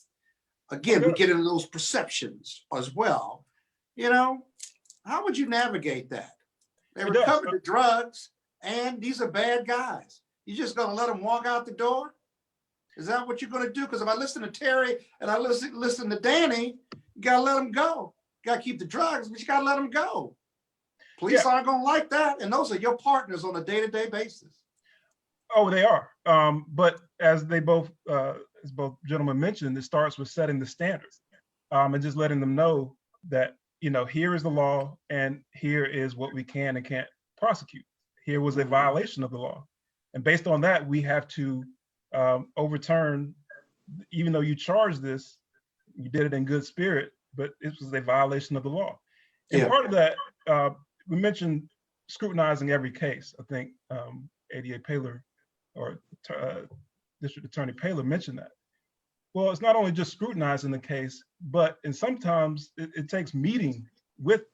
Again, we get into those perceptions as well. How would you navigate that? They recovered the drugs, and these are bad guys. You just gonna let them walk out the door? Is that what you're going to do? Because if I listen to Terry and I listen to Danny, you got to let them go. You got to keep the drugs, but you got to let them go. Police aren't going to like that. And those are your partners on a day-to-day basis. Oh, they are. But as both gentlemen mentioned, it starts with setting the standards and just letting them know that, here is the law and here is what we can and can't prosecute. Here was a violation of the law. And based on that, we have to overturn, even though you charged this, you did it in good spirit, but it was a violation of the law. And part of that, we mentioned scrutinizing every case. I think ADA Paler or District Attorney Paler mentioned that. Well, it's not only just scrutinizing the case, but sometimes it takes meeting with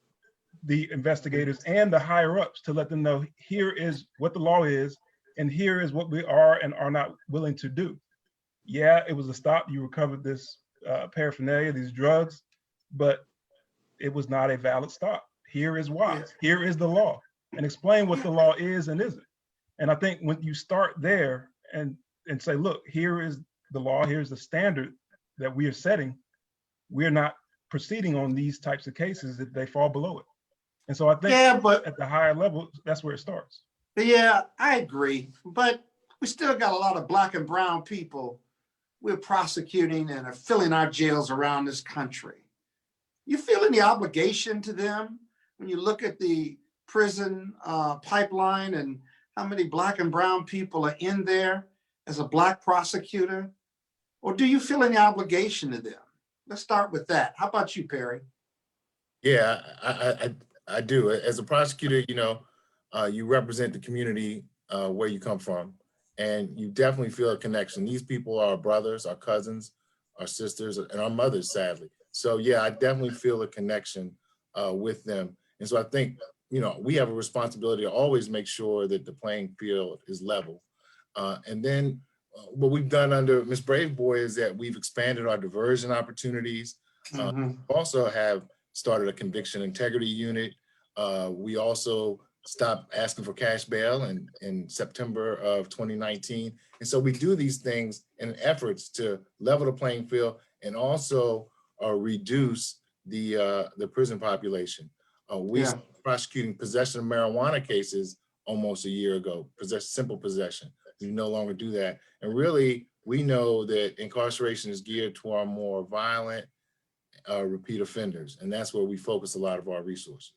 the investigators and the higher ups to let them know here is what the law is, and here is what we are and are not willing to do. Yeah, it was a stop. You recovered this paraphernalia, these drugs, but it was not a valid stop. here is why, here is the law, and explain what the law is and isn't. And I think when you start there and say, look, here is the law, here's the standard that we are setting, we're not proceeding on these types of cases if they fall below it. And so I think but at the higher level, that's where it starts. yeah, I agree. But we still got a lot of Black and brown people we're prosecuting and are filling our jails around this country. You feel any obligation to them when you look at the prison pipeline and how many Black and brown people are in there as a Black prosecutor? Or do you feel any obligation to them? Let's start with that. How about you, Perry? Yeah, I do. As a prosecutor, you represent the community where you come from, and you definitely feel a connection. These people are our brothers, our cousins, our sisters, and our mothers, sadly. So yeah, I definitely feel a connection with them. And so I think, we have a responsibility to always make sure that the playing field is level. And then what we've done under Ms. Braveboy is that we've expanded our diversion opportunities. Also have started a conviction integrity unit. We also stopped asking for cash bail in September of 2019. And so we do these things in efforts to level the playing field and also reduce the prison population. We started prosecuting possession of marijuana cases almost a year ago, simple possession. We no longer do that. And really, we know that incarceration is geared to our more violent repeat offenders. And that's where we focus a lot of our resources.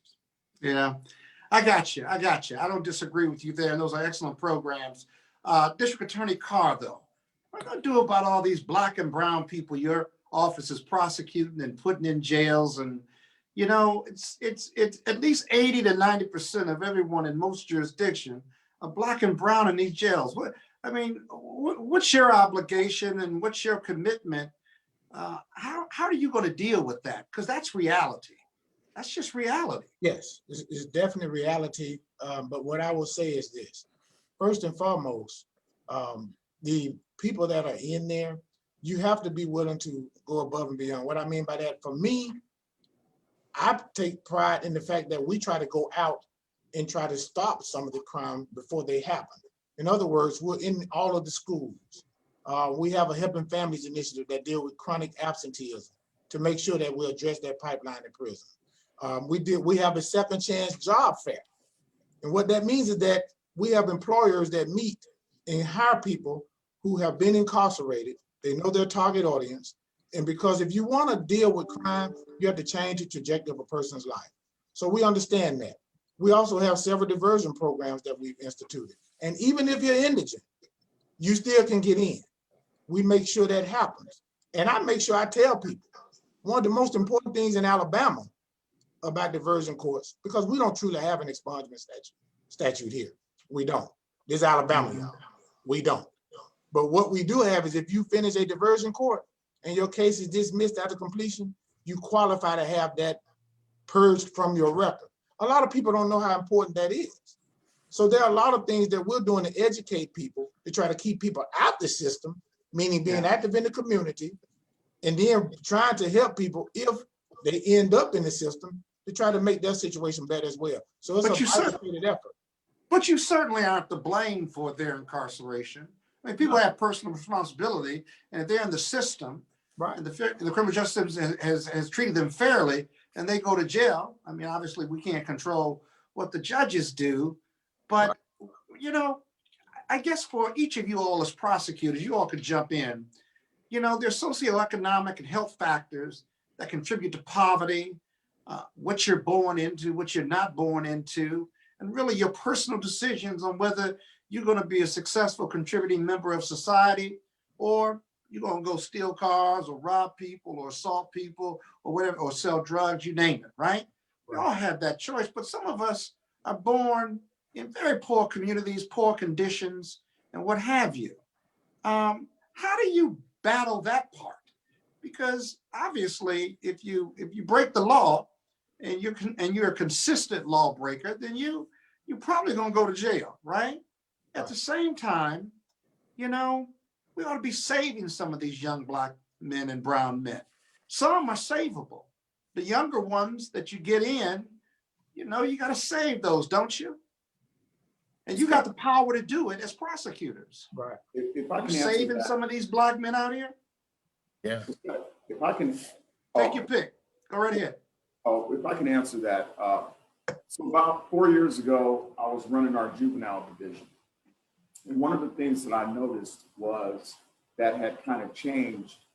Yeah, I got you. I don't disagree with you there. And those are excellent programs. District Attorney Carr, though, what are you going to do about all these Black and brown people your office is prosecuting and putting in jails? And, it's at least 80 to 90% of everyone in most jurisdictions are Black and brown in these jails. What's your obligation and what's your commitment? How are you going to deal with that? Because that's reality. That's just reality. Yes, it's definitely reality. But what I will say is this. First and foremost, the people that are in there, you have to be willing to go above and beyond. What I mean by that, for me, I take pride in the fact that we try to go out and try to stop some of the crime before they happen. In other words, we're in all of the schools. We have a Helping Families initiative that deal with chronic absenteeism to make sure that we address that pipeline in prison. We have a second chance job fair. And what that means is that we have employers that meet and hire people who have been incarcerated. They know their target audience. And because if you want to deal with crime, you have to change the trajectory of a person's life. So we understand that. We also have several diversion programs that we've instituted. And even if you're indigent, you still can get in. We make sure that happens. And I make sure I tell people, one of the most important things in Alabama about diversion courts, because we don't truly have an expungement statute here. We don't. This is Alabama, y'all. We don't. But what we do have is if you finish a diversion court and your case is dismissed after completion, you qualify to have that purged from your record. A lot of people don't know how important that is. So there are a lot of things that we're doing to educate people to try to keep people out the system, meaning being active in the community, and then trying to help people if they end up in the system to try to make their situation better as well. So it's a isolated effort. But you certainly aren't to blame for their incarceration. I mean, people have personal responsibility, and if they're in the system, right, and the criminal justice system has treated them fairly, and they go to jail. I mean, obviously, we can't control what the judges do, but I guess for each of you all as prosecutors, you all could jump in. There's socioeconomic and health factors that contribute to poverty, what you're born into, what you're not born into, and really your personal decisions on whether you're going to be a successful contributing member of society, or you're going to go steal cars or rob people or assault people or whatever, or sell drugs, you name it, right? We all have that choice, but some of us are born in very poor communities, poor conditions, and what have you. How do you battle that part? Because obviously, if you break the law and you're a consistent lawbreaker, then you're probably gonna go to jail, right? At the same time, we ought to be saving some of these young Black men and brown men. Some are savable. The younger ones that you get in, you know, you got to save those, don't you? And you got the power to do it as prosecutors. Right. If I You can answer saving that, some of these black men out here? Yeah. if I can, Take your pick. Go right ahead. oh, if I can answer that. So about 4 years ago, I was running our juvenile division. And one of the things that I noticed was that had kind of changed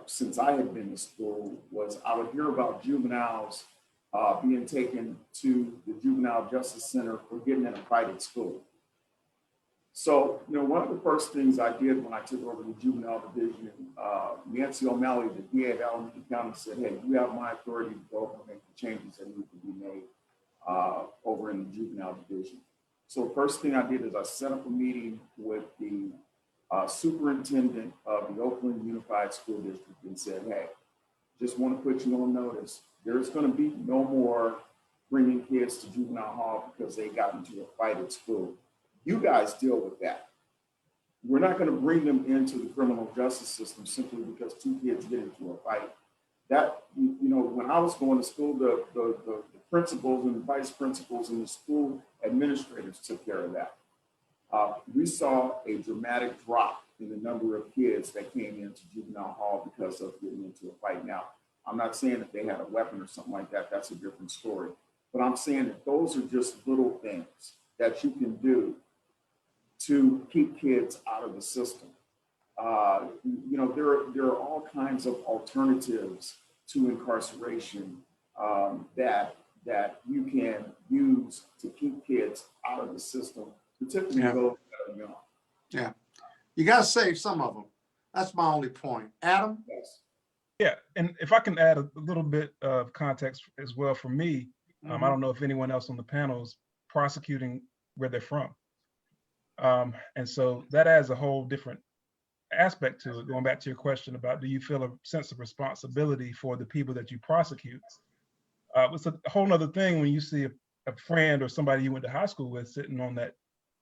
since I had been to school was I would hear about juveniles being taken to the Juvenile Justice Center for getting in a fight at school. So, you know, one of the first things I did when I took over the juvenile division, Nancy O'Malley, the DA of Alameda County, said, hey, you have my authority to go over and make the changes that need to be made over in the juvenile division. So the first thing I did is I set up a meeting with the superintendent of the Oakland Unified School District and said, hey, just want to put you on notice. There's going to be no more bringing kids to juvenile hall because they got into a fight at school. You guys deal with that. We're not going to bring them into the criminal justice system simply because two kids get into a fight. That, you know, when I was going to school, the principals and the vice principals and the school administrators took care of that. We saw a dramatic drop in the number of kids that came into juvenile hall because of getting into a fight. Now, I'm not saying that they had a weapon or something like that. That's a different story. But I'm saying that those are just little things that you can do to keep kids out of the system. You know, there are all kinds of alternatives to incarceration that you can use to keep kids out of the system, particularly those that are young. Yeah, you got to save some of them. That's my only point. Adam? Yes. Yeah, and if I can add a little bit of context as well for me, I don't know if anyone else on the panel is prosecuting where they're from. And so that adds a whole different aspect to it. Going back to your question about, do you feel a sense of responsibility for the people that you prosecute? It's a whole nother thing when you see a friend or somebody you went to high school with sitting on that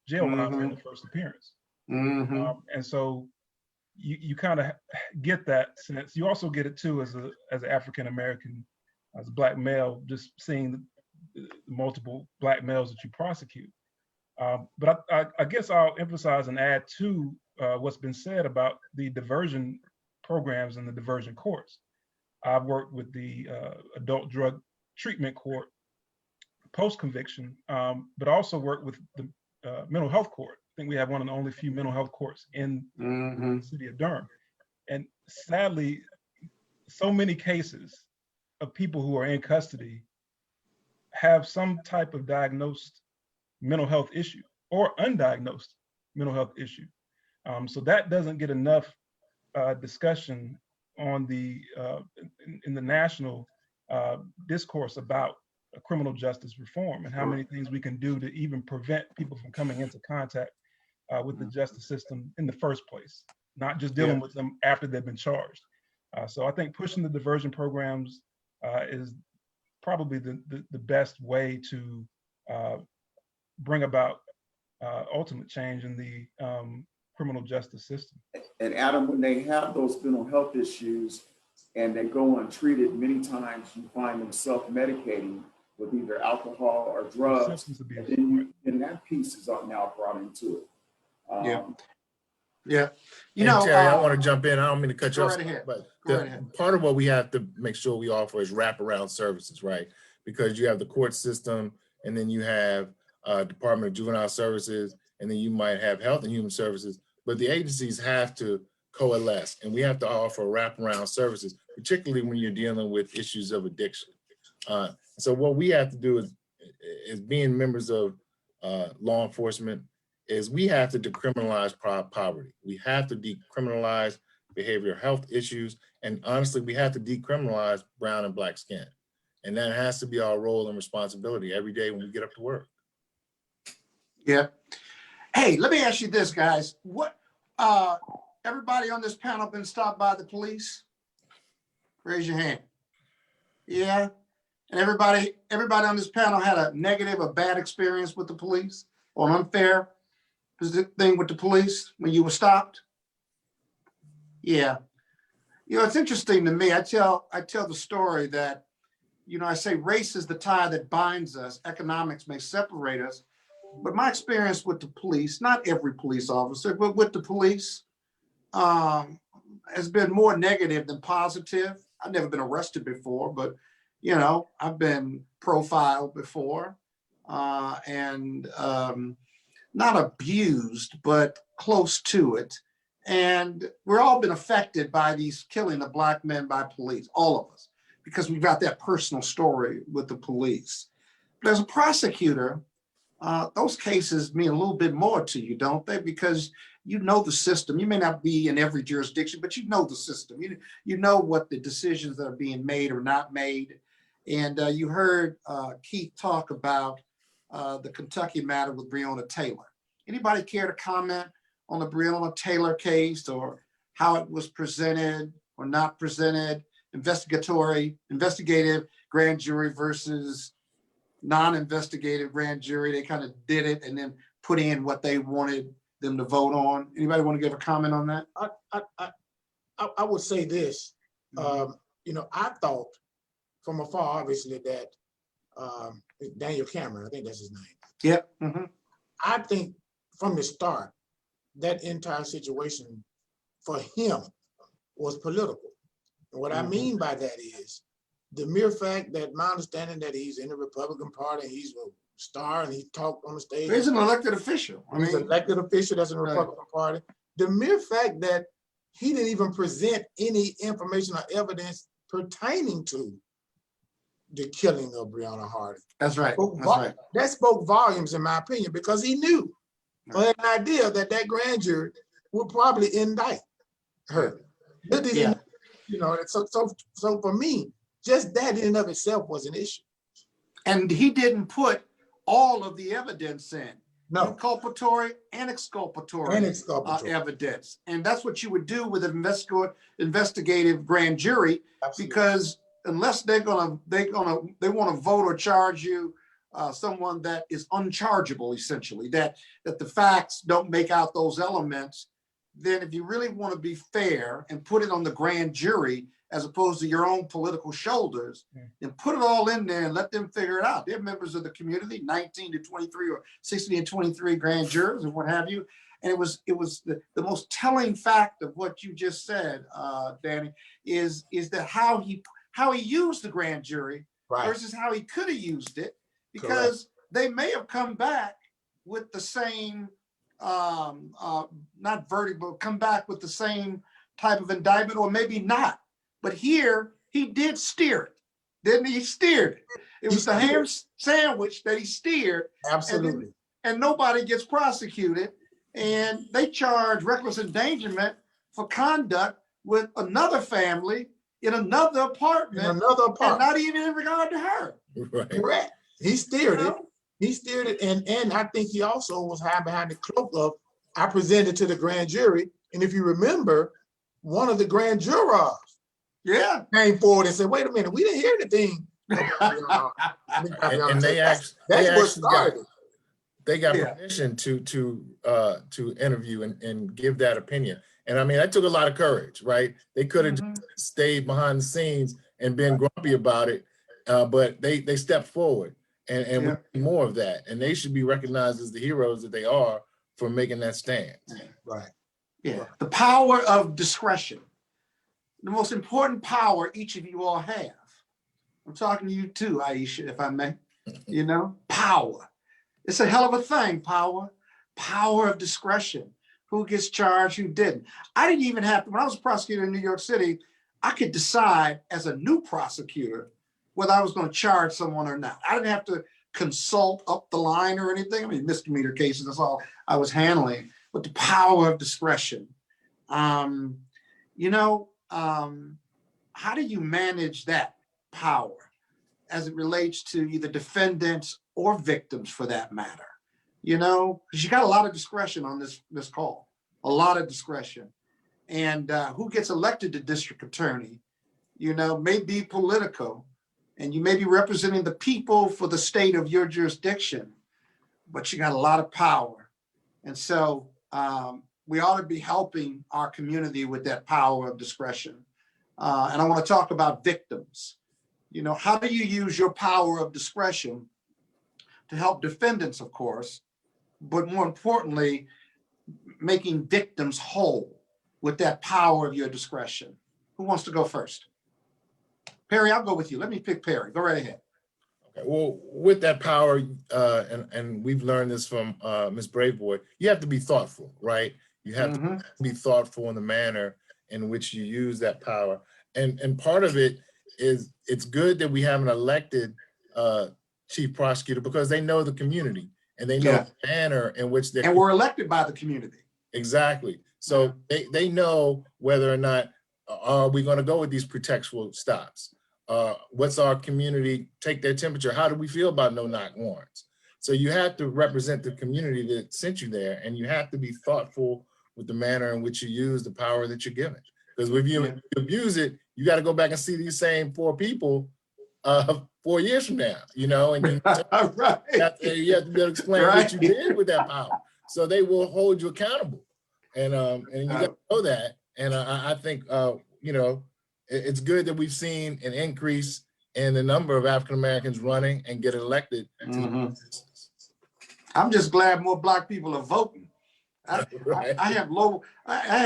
jail line in the first appearance. And so you kind of get that sense. You also get it too as an African-American, as a Black male, just seeing the multiple Black males that you prosecute. But I guess I'll emphasize and add to what's been said about the diversion programs and the diversion courts. I've worked with the adult drug treatment court post-conviction, but also worked with the mental health court. I think we have one of the only few mental health courts in the city of Durham. And sadly, so many cases of people who are in custody have some type of diagnosed mental health issue or undiagnosed mental health issue. So that doesn't get enough discussion on the in the national discourse about criminal justice reform and how many things we can do to even prevent people from coming into contact with the justice system in the first place, not just dealing with them after they've been charged. So I think pushing the diversion programs is probably the best way to bring about ultimate change in the criminal justice system. And Adam, when they have those mental health issues and they go untreated, many times you find them self-medicating with either alcohol or drugs, and that piece is now brought into it. You know, Terry, I want to jump in. I don't mean to cut you off, right ahead. but part of what we have to make sure we offer is wraparound services, right? Because you have the court system, and then you have Department of Juvenile Services, and then you might have Health and Human Services, but the agencies have to coalesce, and we have to offer wraparound services, particularly when you're dealing with issues of addiction. So what we have to do is being members of law enforcement, is we have to decriminalize poverty. We have to decriminalize behavioral health issues. And honestly, we have to decriminalize brown and Black skin. And that has to be our role and responsibility every day when we get up to work. Yeah. Hey, let me ask you this, guys. What, everybody on this panel been stopped by the police? Raise your hand. Yeah. And everybody on this panel had a negative or bad experience with the police or an unfair thing with the police when you were stopped? Yeah. You know, it's interesting to me. I tell the story that You know, I say race is the tie that binds us. Economics may separate us. But my experience with the police, not every police officer, but with the police, has been more negative than positive. I've never been arrested before, but you know, I've been profiled before, and not abused, but close to it. And we're all been affected by these killing of Black men by police, all of us, because we've got that personal story with the police. But as a prosecutor, those cases mean a little bit more to you, don't they? Because you know the system. You may not be in every jurisdiction, but you know the system. You know what the decisions that are being made or not made. And you heard Keith talk about the Kentucky matter with Breonna Taylor. Anybody care to comment on the Breonna Taylor case, or how it was presented or not presented? Investigative grand jury versus non-investigative grand jury. They kind of did it and then put in what they wanted them to vote on. Anybody want to give a comment on that? I would say this. You know, I thought from afar, obviously, that Daniel Cameron, I think that's his name. Yep. I think from the start, that entire situation for him was political. And what I mean by that is the mere fact that my understanding that he's in the Republican Party, he's a star and he talked on the stage. He's an elected official. He's an elected official that's in the Republican Party. The mere fact that he didn't even present any information or evidence pertaining to the killing of Breonna Harding. That's right. That's right. That spoke volumes, in my opinion, because he knew or had an idea that that grand jury would probably indict her. Yeah. You know, so for me, just that in and of itself was an issue. And he didn't put all of the evidence in. No. Inculpatory and exculpatory, evidence. And that's what you would do with an investigative grand jury. Absolutely. Because unless they want to vote or charge you someone that is unchargeable, essentially, that the facts don't make out those elements, then if you really want to be fair and put it on the grand jury as opposed to your own political shoulders, then put it all in there and let them figure it out. They're members of the community, 19 to 23 or 16 and 23 grand jurors and what have you. And it was the most telling fact of what you just said, Danny, is that how he used the grand jury versus how he could have used it, because they may have come back with the same not verdict, but come back with the same type of indictment, or maybe not. But here he did steer it, didn't he? He steered it. It was the ham sandwich that he steered. Absolutely. And nobody gets prosecuted, and they charge reckless endangerment for conduct with another family in another apartment. And not even in regard to her. Right. Correct. He steered it. He steered it, and I think he also was hiding behind the cloak of, I presented to the grand jury, and if you remember, one of the grand jurors came forward and said, wait a minute, we didn't hear anything. And they got permission to interview and give that opinion. And I mean, that took a lot of courage, right? They could have stayed behind the scenes and been grumpy about it, but they stepped forward. And we need more of that. And they should be recognized as the heroes that they are for making that stand. Right. Yeah. The power of discretion. The most important power each of you all have. I'm talking to you too, Aisha, if I may. You know, power. It's a hell of a thing, power. Power of discretion. Who gets charged, who didn't. I didn't even have to, when I was a prosecutor in New York City, I could decide as a new prosecutor whether I was going to charge someone or not. I didn't have to consult up the line or anything. I mean, misdemeanor cases, that's all I was handling. But the power of discretion. How do you manage that power as it relates to either defendants or victims, for that matter? You know, because you got a lot of discretion on this call, a lot of discretion. And who gets elected to district attorney, you know, may be political, and you may be representing the people for the state of your jurisdiction, but you got a lot of power. And so we ought to be helping our community with that power of discretion. And I want to talk about victims, You know, how do you use your power of discretion to help defendants, of course, but more importantly, making victims whole with that power of your discretion? Who wants to go first? Perry, I'll go with you. Let me pick Perry. Go right ahead. Okay, well, with that power, and we've learned this from Ms. Braveboy, you have to be thoughtful, right? You have to be thoughtful in the manner in which you use that power. And part of it is it's good that we have an elected chief prosecutor because they know the community and they know the manner in which they're— And we're elected by the community. Exactly. So they know whether or not are we going to go with these pretextual stops. What's our community take their temperature? How do we feel about no-knock warrants? So you have to represent the community that sent you there, and you have to be thoughtful with the manner in which you use the power that you're given. Because if you abuse it, you got to go back and see these same 4 people 4 years from now, you know, and you have to be able to explain what you did with that power. So they will hold you accountable, and you got to know that. And I think you know, it's good that we've seen an increase in the number of African Americans running and get elected. I'm just glad more Black people are voting. I have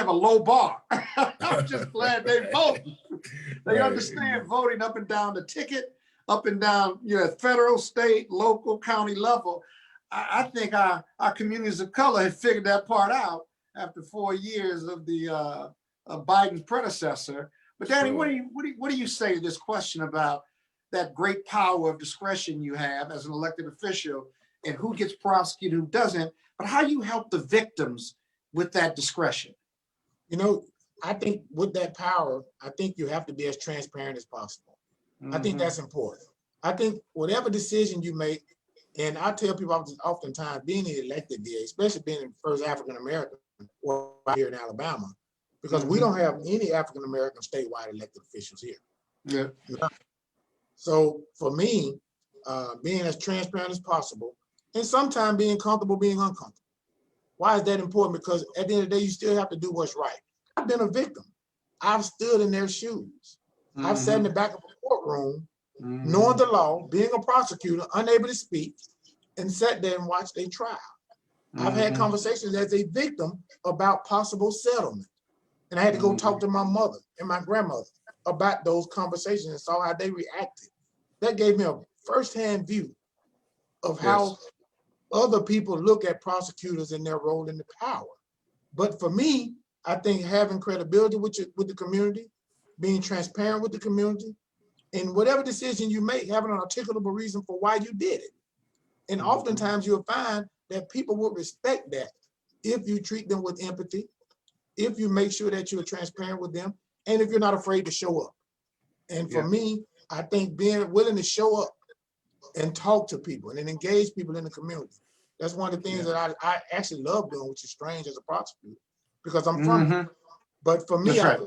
a low bar. I'm just glad they vote. They understand voting up and down the ticket, up and down, you know, federal, state, local, county level. I think our communities of color have figured that part out after 4 years of the Biden predecessor. But Danny, what do you say to this question about that great power of discretion you have as an elected official, and who gets prosecuted, who doesn't, but how you help the victims with that discretion? You know, I think with that power, I think you have to be as transparent as possible. I think that's important. I think whatever decision you make, and I tell people oftentimes, being an elected DA, especially being the first African-American here in Alabama, because we don't have any African-American statewide elected officials here. So for me, being as transparent as possible, and sometimes being comfortable being uncomfortable. Why is that important? Because at the end of the day, you still have to do what's right. I've been a victim. I've stood in their shoes. I've sat in the back of a courtroom, knowing the law, being a prosecutor, unable to speak, and sat there and watched a trial. I've had conversations as a victim about possible settlement. And I had to go talk to my mother and my grandmother about those conversations and saw how they reacted. That gave me a firsthand view of how other people look at prosecutors and their role in the power. But for me, I think having credibility with the community, being transparent with the community, and whatever decision you make, having an articulable reason for why you did it. And oftentimes you'll find that people will respect that if you treat them with empathy, if you make sure that you're transparent with them, and if you're not afraid to show up. And for me, I think being willing to show up and talk to people and then engage people in the community. That's one of the things that I actually love doing, which is strange as a prosecutor, because I'm from here. But for me, I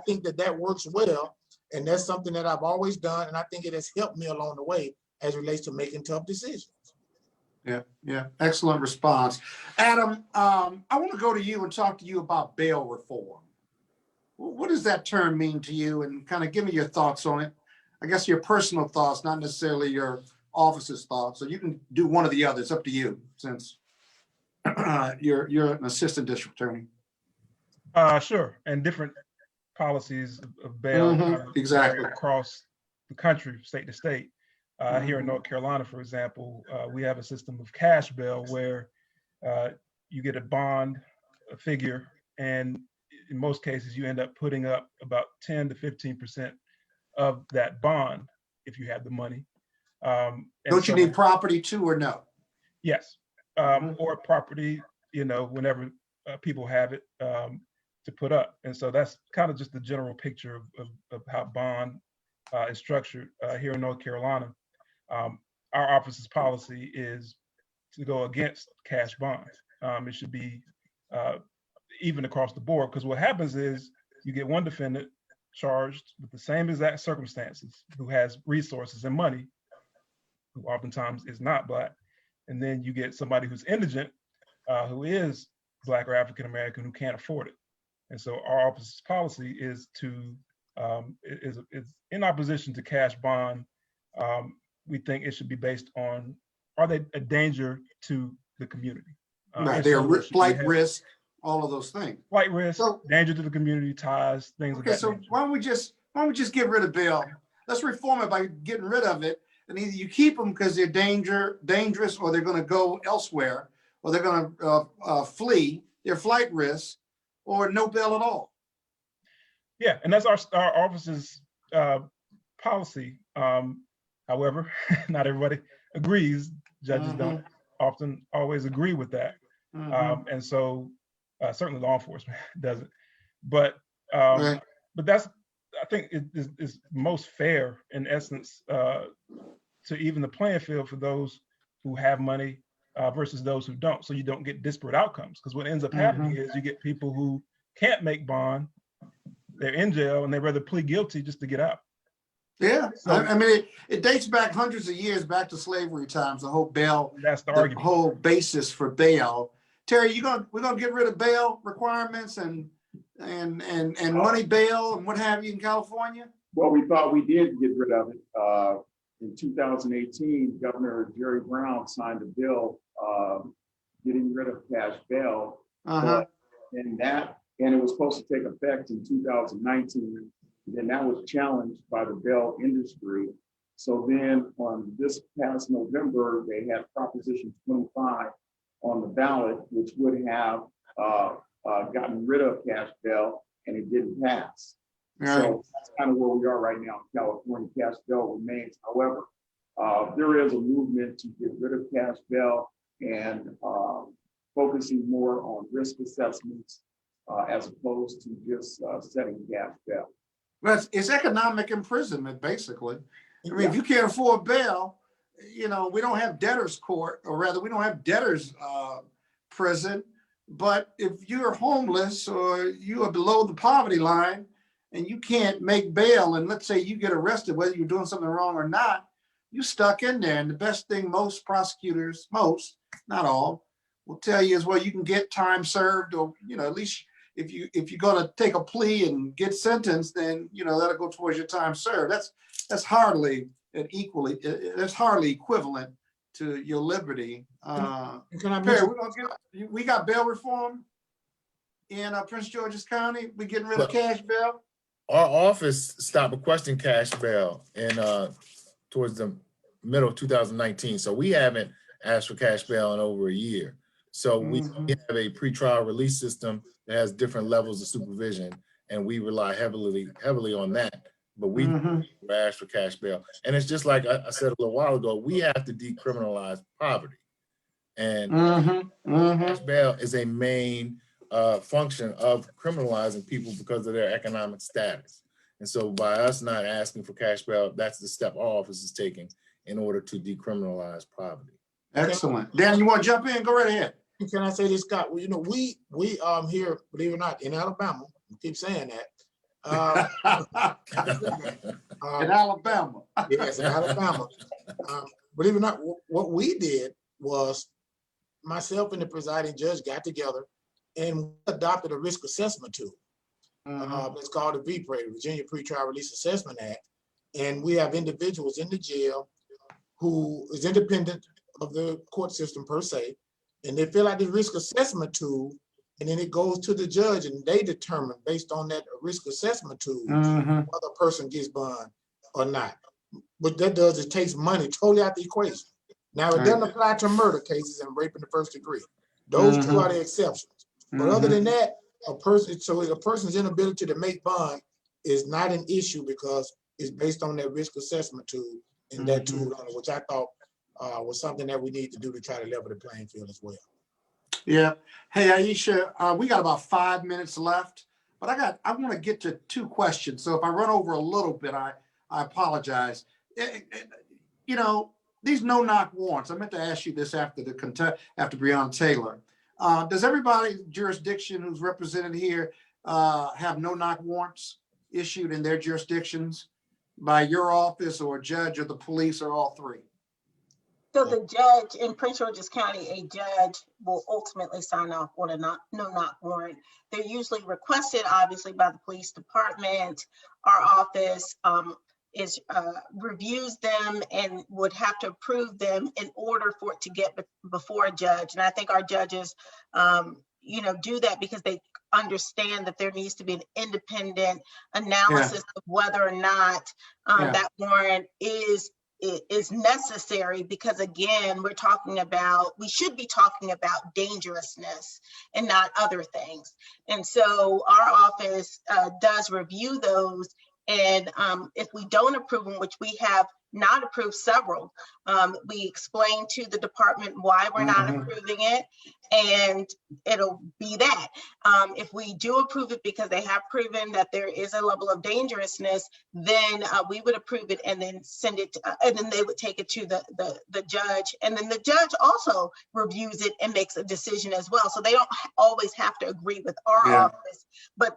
think that works well. And that's something that I've always done. And I think it has helped me along the way as it relates to making tough decisions. Yeah, excellent response. Adam, I want to go to you and talk to you about bail reform. What does that term mean to you? And kind of give me your thoughts on it. I guess your personal thoughts, not necessarily your office's thoughts. So you can do one or the other. It's up to you, since you're an assistant district attorney. Sure, and different policies of bail exactly across the country, state to state. Here in North Carolina, for example, we have a system of cash bail where you get a bond figure, and in most cases, you end up putting up about 10 to 15% of that bond if you have the money. Don't you need property too, or no? Yes, or property, you know, whenever people have it to put up. And so that's kind of just the general picture of how bond is structured here in North Carolina. Our office's policy is to go against cash bonds. It should be even across the board, because what happens is you get one defendant charged with the same exact circumstances, who has resources and money, who oftentimes is not Black. And then you get somebody who's indigent, who is Black or African American, who can't afford it. And so our office's policy is to is in opposition to cash bond. We think it should be based on, are they a danger to the community? Right, If they're so, should we flight have risk, all of those things. flight risk, So, danger to the community, ties, things of okay, that so nature. why don't we just get rid of bail? Let's reform it by getting rid of it. And either you keep them because they're dangerous, or they're going to go elsewhere, or they're going to flee, their flight risk, or no bail at all. Yeah, and that's our office's policy. However, not everybody agrees. Judges don't often always agree with that. And so certainly law enforcement doesn't. But Right. but that's, I think it is most fair in essence to even the playing field for those who have money versus those who don't. So you don't get disparate outcomes, because what ends up happening is you get people who can't make bond, they're in jail, and they rather plead guilty just to get out. Yeah, So, I mean, it dates back hundreds of years, back to slavery times, the whole bail, that's the the argument. whole basis for bail. Terry, we're gonna get rid of bail requirements and money bail and what have you in California? Well, we thought we did get rid of it. In 2018, Governor Jerry Brown signed a bill getting rid of cash bail. But and it was supposed to take effect in 2019. Then that was challenged by the bail industry. So then on this past November, they had Proposition 25 on the ballot, which would have gotten rid of cash bail, and it didn't pass. Right. So that's kind of where we are right now in California. Cash bail remains. However, there is a movement to get rid of cash bail and focusing more on risk assessments as opposed to just setting cash bail. Well, it's economic imprisonment, basically. I mean, if you can't afford bail, we don't have debtors court, or rather we don't have debtors prison. But if you're homeless or you are below the poverty line and you can't make bail, and let's say you get arrested, whether you're doing something wrong or not, you're stuck in there. And the best thing most prosecutors, not all, will tell you is, well, you can get time served, or, at least if you're going to take a plea and get sentenced, then, that'll go towards your time served. That's hardly equivalent to your liberty. Can I Perry, mention, we got bail reform in Prince George's County. We getting rid of cash bail. Our office stopped requesting cash bail in towards the middle of 2019. So we haven't asked for cash bail in over a year. So we have a pretrial release system that has different levels of supervision, and we rely heavily on that. But we ask for cash bail. And it's just like I said a little while ago, we have to decriminalize poverty. And cash bail is a main function of criminalizing people because of their economic status. And so by us not asking for cash bail, that's the step our office is taking in order to decriminalize poverty. Excellent. Dan, you want to jump in? Go right ahead. can I say this, Scott? Well, we here, believe it or not, in Alabama, we keep saying that. In Alabama. Yes, in Alabama. Believe it or not, what we did was myself and the presiding judge got together and adopted a risk assessment tool. It's called the VPRA, the Virginia Pretrial Release Assessment Act. And we have individuals in the jail who is independent of the court system per se, and they fill out the risk assessment tool, and then it goes to the judge, and they determine based on that risk assessment tool whether a person gets bond or not. What that does is takes money totally out the equation. Now it doesn't apply to murder cases and rape in the first degree. Those two are the exceptions. But other than that, a person's inability to make bond is not an issue because it's based on that risk assessment tool and that tool on it, which I thought was something that we need to do to try to level the playing field as well. Yeah. Hey, Aisha, we got about 5 minutes left, but I want to get to 2 questions. So if I run over a little bit, I apologize. These no-knock warrants, I meant to ask you this after Breonna Taylor. Does everybody jurisdiction who's represented here have no-knock warrants issued in their jurisdictions by your office or a judge or the police or all three? So the judge in Prince George's County, a judge will ultimately sign off on a no-knock warrant. They're usually requested, obviously, by the police department. Our office reviews them and would have to approve them in order for it to get before a judge. And I think our judges, do that because they understand that there needs to be an independent analysis of whether or not that warrant is necessary, because again, we should be talking about dangerousness and not other things. And so our office does review those, and if we don't approve them, which we have not approved several, we explain to the department why we're not approving it, and it'll be that. If we do approve it because they have proven that there is a level of dangerousness, then we would approve it and then send it, and then they would take it to the judge, and then the judge also reviews it and makes a decision as well. So they don't always have to agree with our office, but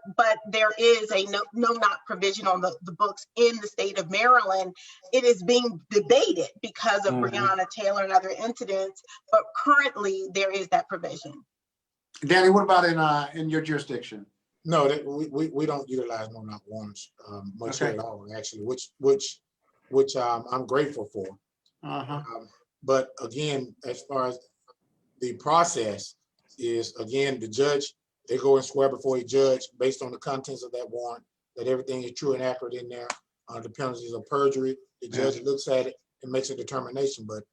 there is a no-knock provision on the books in the state of Maryland. It is being debated because of Breonna Taylor and other incidents, but currently there is that provision. Danny, what about in your jurisdiction? No, we don't utilize no-knock warrants much at all, actually, which I'm grateful for. But again, as far as the process is, again, the judge, they go and swear before a judge based on the contents of that warrant, that everything is true and accurate in there, the penalties of perjury. The judge looks at it and makes a determination. But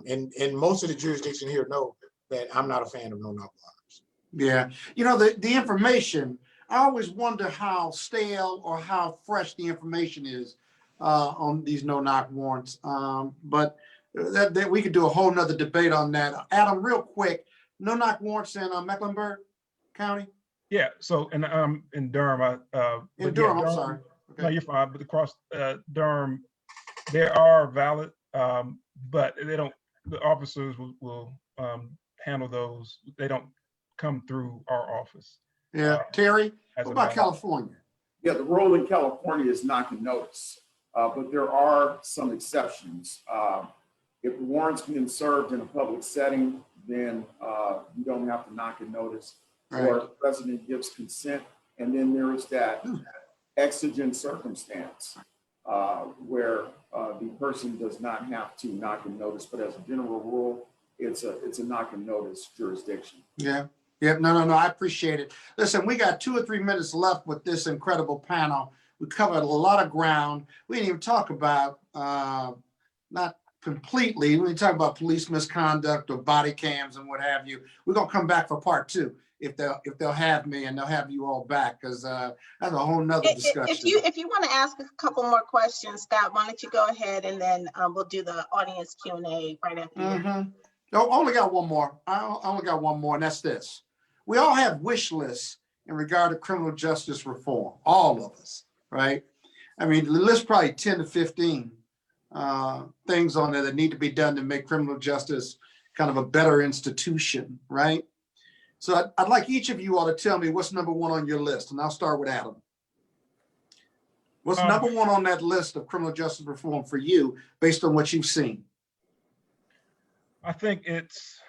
and most of the jurisdiction here know that I'm not a fan of no-knock warrants. Yeah, the information, I always wonder how stale or how fresh the information is on these no-knock warrants. But that we could do a whole nother debate on that. Adam, real quick, no-knock warrants in Mecklenburg County? Yeah, so in Durham, in Durham, I'm sorry. Okay. No, you're fine. But across Durham, they are valid, but they don't. The officers will handle those. They don't come through our office. Yeah, Terry. What about California? Yeah, the rule in California is knock and notice, but there are some exceptions. If the warrant's being served in a public setting, then you don't have to knock and notice. Or the president gives consent, and then there is that exigent circumstance where the person does not have to knock and notice, but as a general rule, it's a knock and notice jurisdiction. Yeah. No, I appreciate it. Listen, we got 2 or 3 minutes left with this incredible panel. We covered a lot of ground. We didn't even talk about, not completely, we didn't talk about police misconduct or body cams and what have you. We're gonna come back for part 2. If they'll have me, and they'll have you all back, because that's a whole nother discussion. If you want to ask a couple more questions, Scott, why don't you go ahead, and then we'll do the audience Q&A right after you. I only got one more. I only got one more, and that's this. We all have wish lists in regard to criminal justice reform, all of us, right? I mean, the list probably 10 to 15 things on there that need to be done to make criminal justice kind of a better institution, right? So I'd like each of you all to tell me what's number 1 on your list, and I'll start with Adam. What's number 1 on that list of criminal justice reform for you, based on what you've seen? I think it's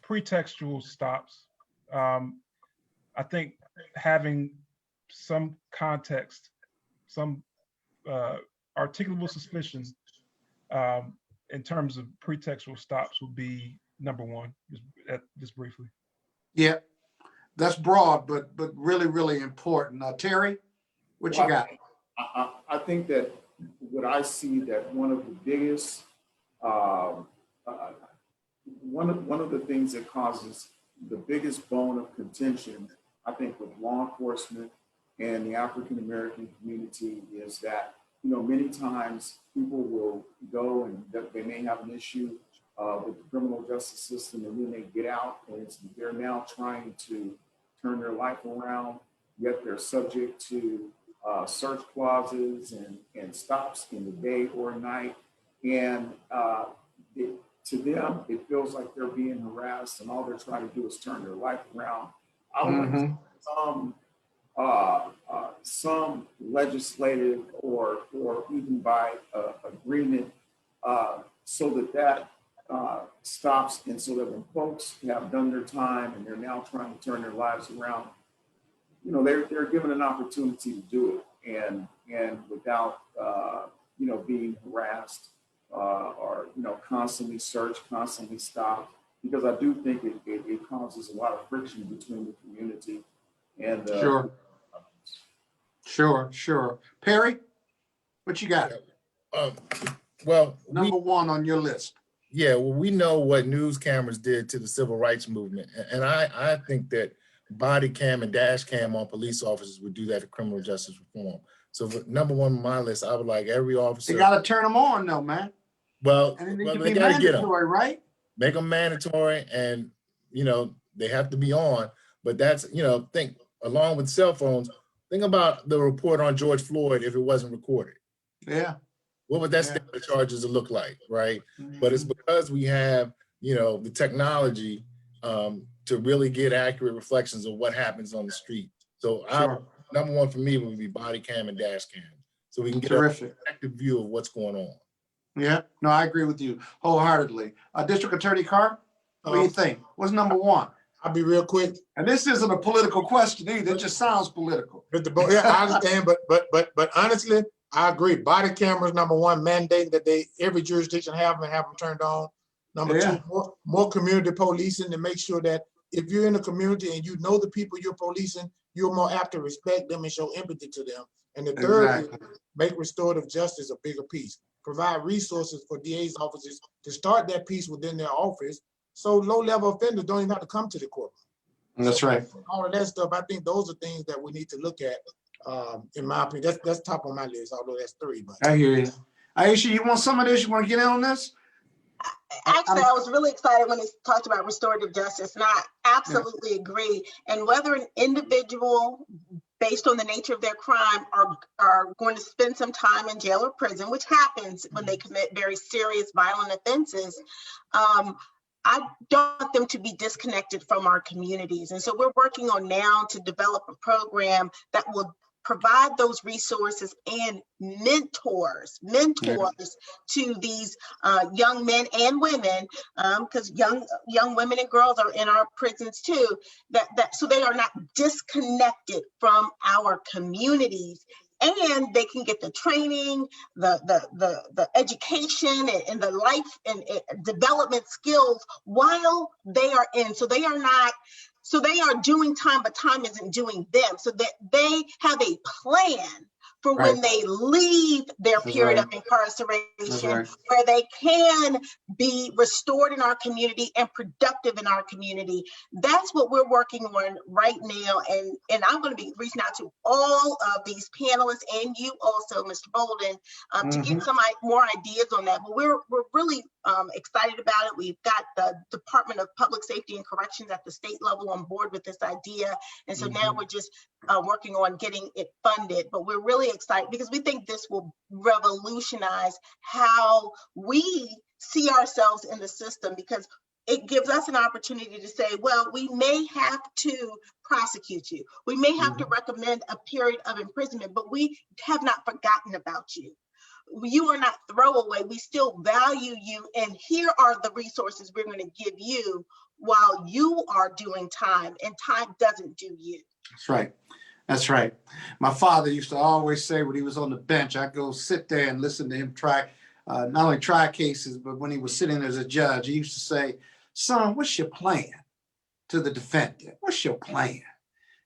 pretextual stops. I think having some context, some articulable suspicion in terms of pretextual stops would be number 1, just briefly. Yeah, that's broad, but really, really important. Terry, what you got? I think that what I see that one of the biggest, one of the things that causes the biggest bone of contention, I think, with law enforcement and the African-American community is that, many times people will go and they may have an issue with the criminal justice system, and then they get out and they're now trying to turn their life around, yet they're subject to search clauses and stops in the day or night. And to them, it feels like they're being harassed, and all they're trying to do is turn their life around. I would like some some legislative or even by agreement, so that stops, and so that when folks have done their time and they're now trying to turn their lives around, you know, they're given an opportunity to do it, and without you know, being harassed or, you know, constantly searched, constantly stopped, because I do think it causes a lot of friction between the community and Sure. Perry, what you got? Well, Number one on your list. Yeah, well, we know what news cameras did to the civil rights movement. And I think that body cam and dash cam on police officers would do that to criminal justice reform. So for number one on my list, I would like every officer. You got to turn them on though, man. Well, and they they got to get them. Right? Make them mandatory, and, you know, they have to be on. But that's, you know, think along with cell phones, think about the report on George Floyd if it wasn't recorded. Yeah. What would that state of charges look like, right? But it's because we have, you know, the technology to really get accurate reflections of what happens on the street. So number one for me would be body cam and dash cam, so we can get a effective view of what's going on. Yeah, no, I agree with you wholeheartedly. District Attorney Carr, what do you think? What's number one? I'll be real quick. And this isn't a political question either. It just sounds political. Yeah, I understand, but honestly, I agree. Body cameras, number one, mandating that every jurisdiction have them turned on. Number two, more community policing to make sure that if you're in a community and you know the people you're policing, you're more apt to respect them and show empathy to them. And the third is make restorative justice a bigger piece. Provide resources for DA's offices to start that piece within their office, so low-level offenders don't even have to come to the courtroom. That's right. All of that stuff, I think those are things that we need to look at. In my opinion, that's top on my list, although that's three. But I hear you. Aisha, you want some of this? You want to get in on this? Actually, I was really excited when he talked about restorative justice, and I absolutely agree. And whether an individual, based on the nature of their crime, are going to spend some time in jail or prison, which happens when they commit very serious violent offenses, I don't want them to be disconnected from our communities. And so we're working on now to develop a program that will provide those resources and mentors to these young men and women, because young women and girls are in our prisons too, so they are not disconnected from our communities, and they can get the training, the education and the life and development skills while they are in. So they are doing time, but time isn't doing them, so that they have a plan for when they leave their period of incarceration, where they can be restored in our community and productive in our community. That's what we're working on right now. And I'm going to be reaching out to all of these panelists and you also, Mr. Bolden, to get some more ideas on that. But we're really excited about it. We've got the Department of Public Safety and Corrections at the state level on board with this idea. And so now we're just working on getting it funded. But we're really excited because we think this will revolutionize how we see ourselves in the system, because it gives us an opportunity to say, well, we may have to prosecute you. We may have to recommend a period of imprisonment, but we have not forgotten about you. You are not throwaway. We still value you. And here are the resources we're going to give you while you are doing time, and time doesn't do you. That's right. That's right. My father used to always say when he was on the bench, I'd go sit there and listen to him try, not only try cases, but when he was sitting as a judge, he used to say, son, what's your plan to the defendant? What's your plan?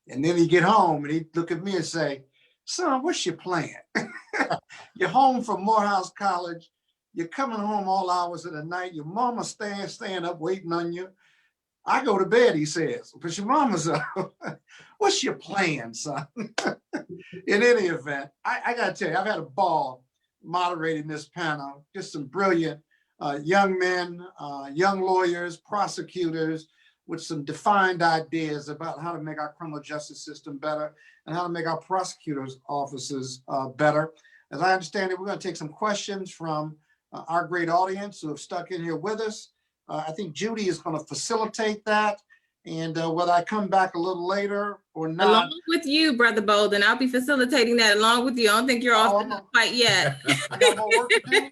And then he'd get home and he'd look at me and say, son, what's your plan? You're home from Morehouse College. You're coming home all hours of the night. Your mama staying up waiting on you. I go to bed, he says, but your mama's up. What's your plan, son? In any event, I got to tell you, I've had a ball moderating this panel. Just some brilliant young men, young lawyers, prosecutors with some defined ideas about how to make our criminal justice system better and how to make our prosecutors' offices better. As I understand it, we're going to take some questions from our great audience who have stuck in here with us. I think Judy is going to facilitate that. And whether I come back a little later or not. Along with you, Brother Bolden. I'll be facilitating that along with you. I don't think you're off quite yet. I got more work to do.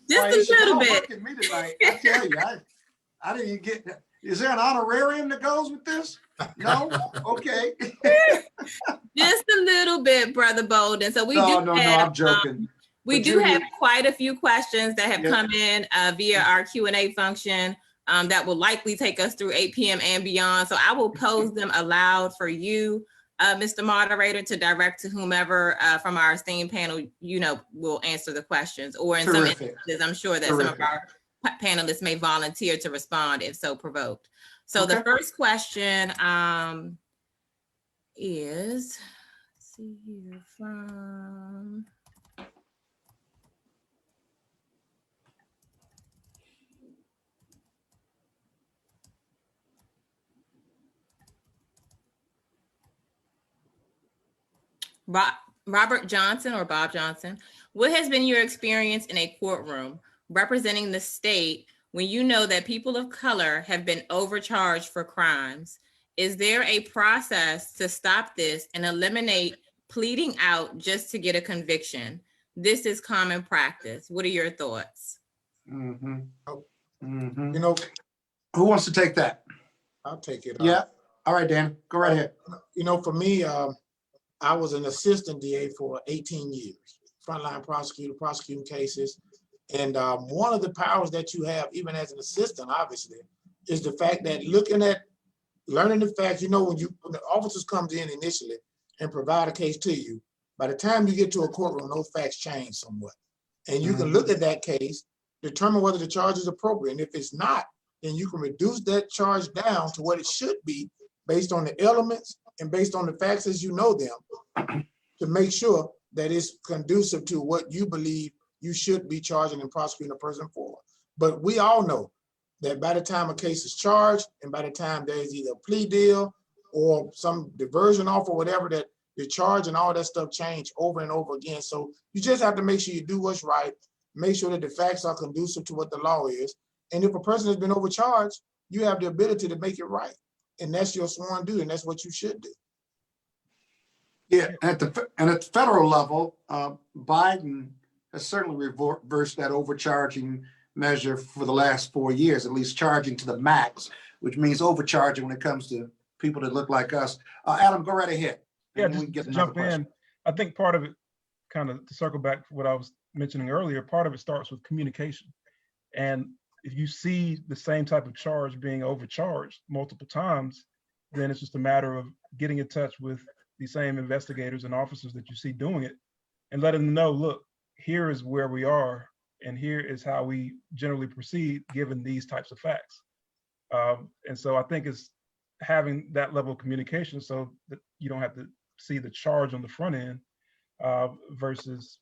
Just a little bit. Working me tonight. I tell you, I didn't even get. Is there an honorarium that goes with this? No? Okay. Just a little bit, Brother Bolden. So we No, I'm joking. We do have quite a few questions that have come in via our Q&A function that will likely take us through 8 p.m. and beyond. So I will pose them aloud for you, Mr. Moderator, to direct to whomever from our esteemed panel, will answer the questions. Or in some instances, I'm sure that some of our panelists may volunteer to respond if so provoked. So the first question is, let's see here, from Robert Johnson or Bob Johnson. What has been your experience in a courtroom representing the state when you know that people of color have been overcharged for crimes? Is there a process to stop this and eliminate pleading out just to get a conviction? This is common practice. What are your thoughts? Who wants to take that? I'll take it. Yeah. All right, Dan, go right ahead. For me, I was an assistant DA for 18 years, frontline prosecutor, prosecuting cases. And one of the powers that you have, even as an assistant, obviously, is the fact that learning the facts, when the officers comes in initially and provide a case to you, by the time you get to a courtroom, those facts change somewhat. And you can look at that case, determine whether the charge is appropriate. And if it's not, then you can reduce that charge down to what it should be based on the elements and based on the facts as you know them, to make sure that it's conducive to what you believe you should be charging and prosecuting a person for. But we all know that by the time a case is charged and by the time there's either a plea deal or some diversion offer, whatever, that the charge and all that stuff change over and over again. So you just have to make sure you do what's right, make sure that the facts are conducive to what the law is. And if a person has been overcharged, you have the ability to make it right. And that's your sworn duty, and that's what you should do. Yeah, at the federal level, Biden has certainly reversed that overcharging measure for the last 4 years, at least charging to the max, which means overcharging when it comes to people that look like us. Adam, go right ahead. Yeah, just jump in. I think part of it, kind of to circle back to what I was mentioning earlier, part of it starts with communication. And if you see the same type of charge being overcharged multiple times, then it's just a matter of getting in touch with the same investigators and officers that you see doing it and letting them know, look, here is where we are and here is how we generally proceed given these types of facts. And so I think it's having that level of communication so that you don't have to see the charge on the front end versus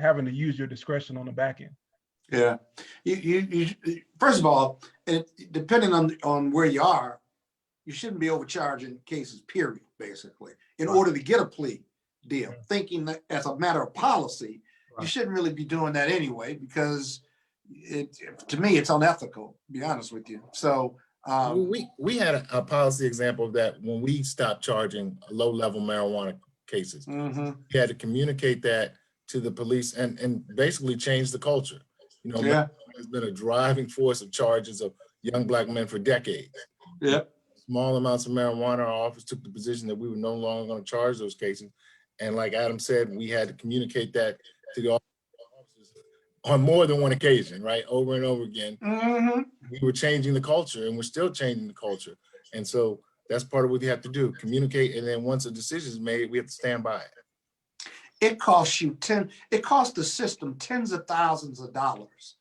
having to use your discretion on the back end. Yeah, you first of all, depending on where you are, you shouldn't be overcharging cases, period, basically, in order to get a plea deal. Thinking that as a matter of policy, you shouldn't really be doing that anyway, because to me, it's unethical, to be honest with you. So we had a policy example of that when we stopped charging low-level marijuana cases. We had to communicate that to the police and basically change the culture. Has been a driving force of charges of young Black men for decades. Small amounts of marijuana, our office took the position that we were no longer going to charge those cases. And like Adam said, we had to communicate that to the officers on more than one occasion, right? Over and over again. We were changing the culture, and we're still changing the culture. And so that's part of what we have to do, communicate. And then once a decision is made, we have to stand by it. It costs the system tens of thousands of dollars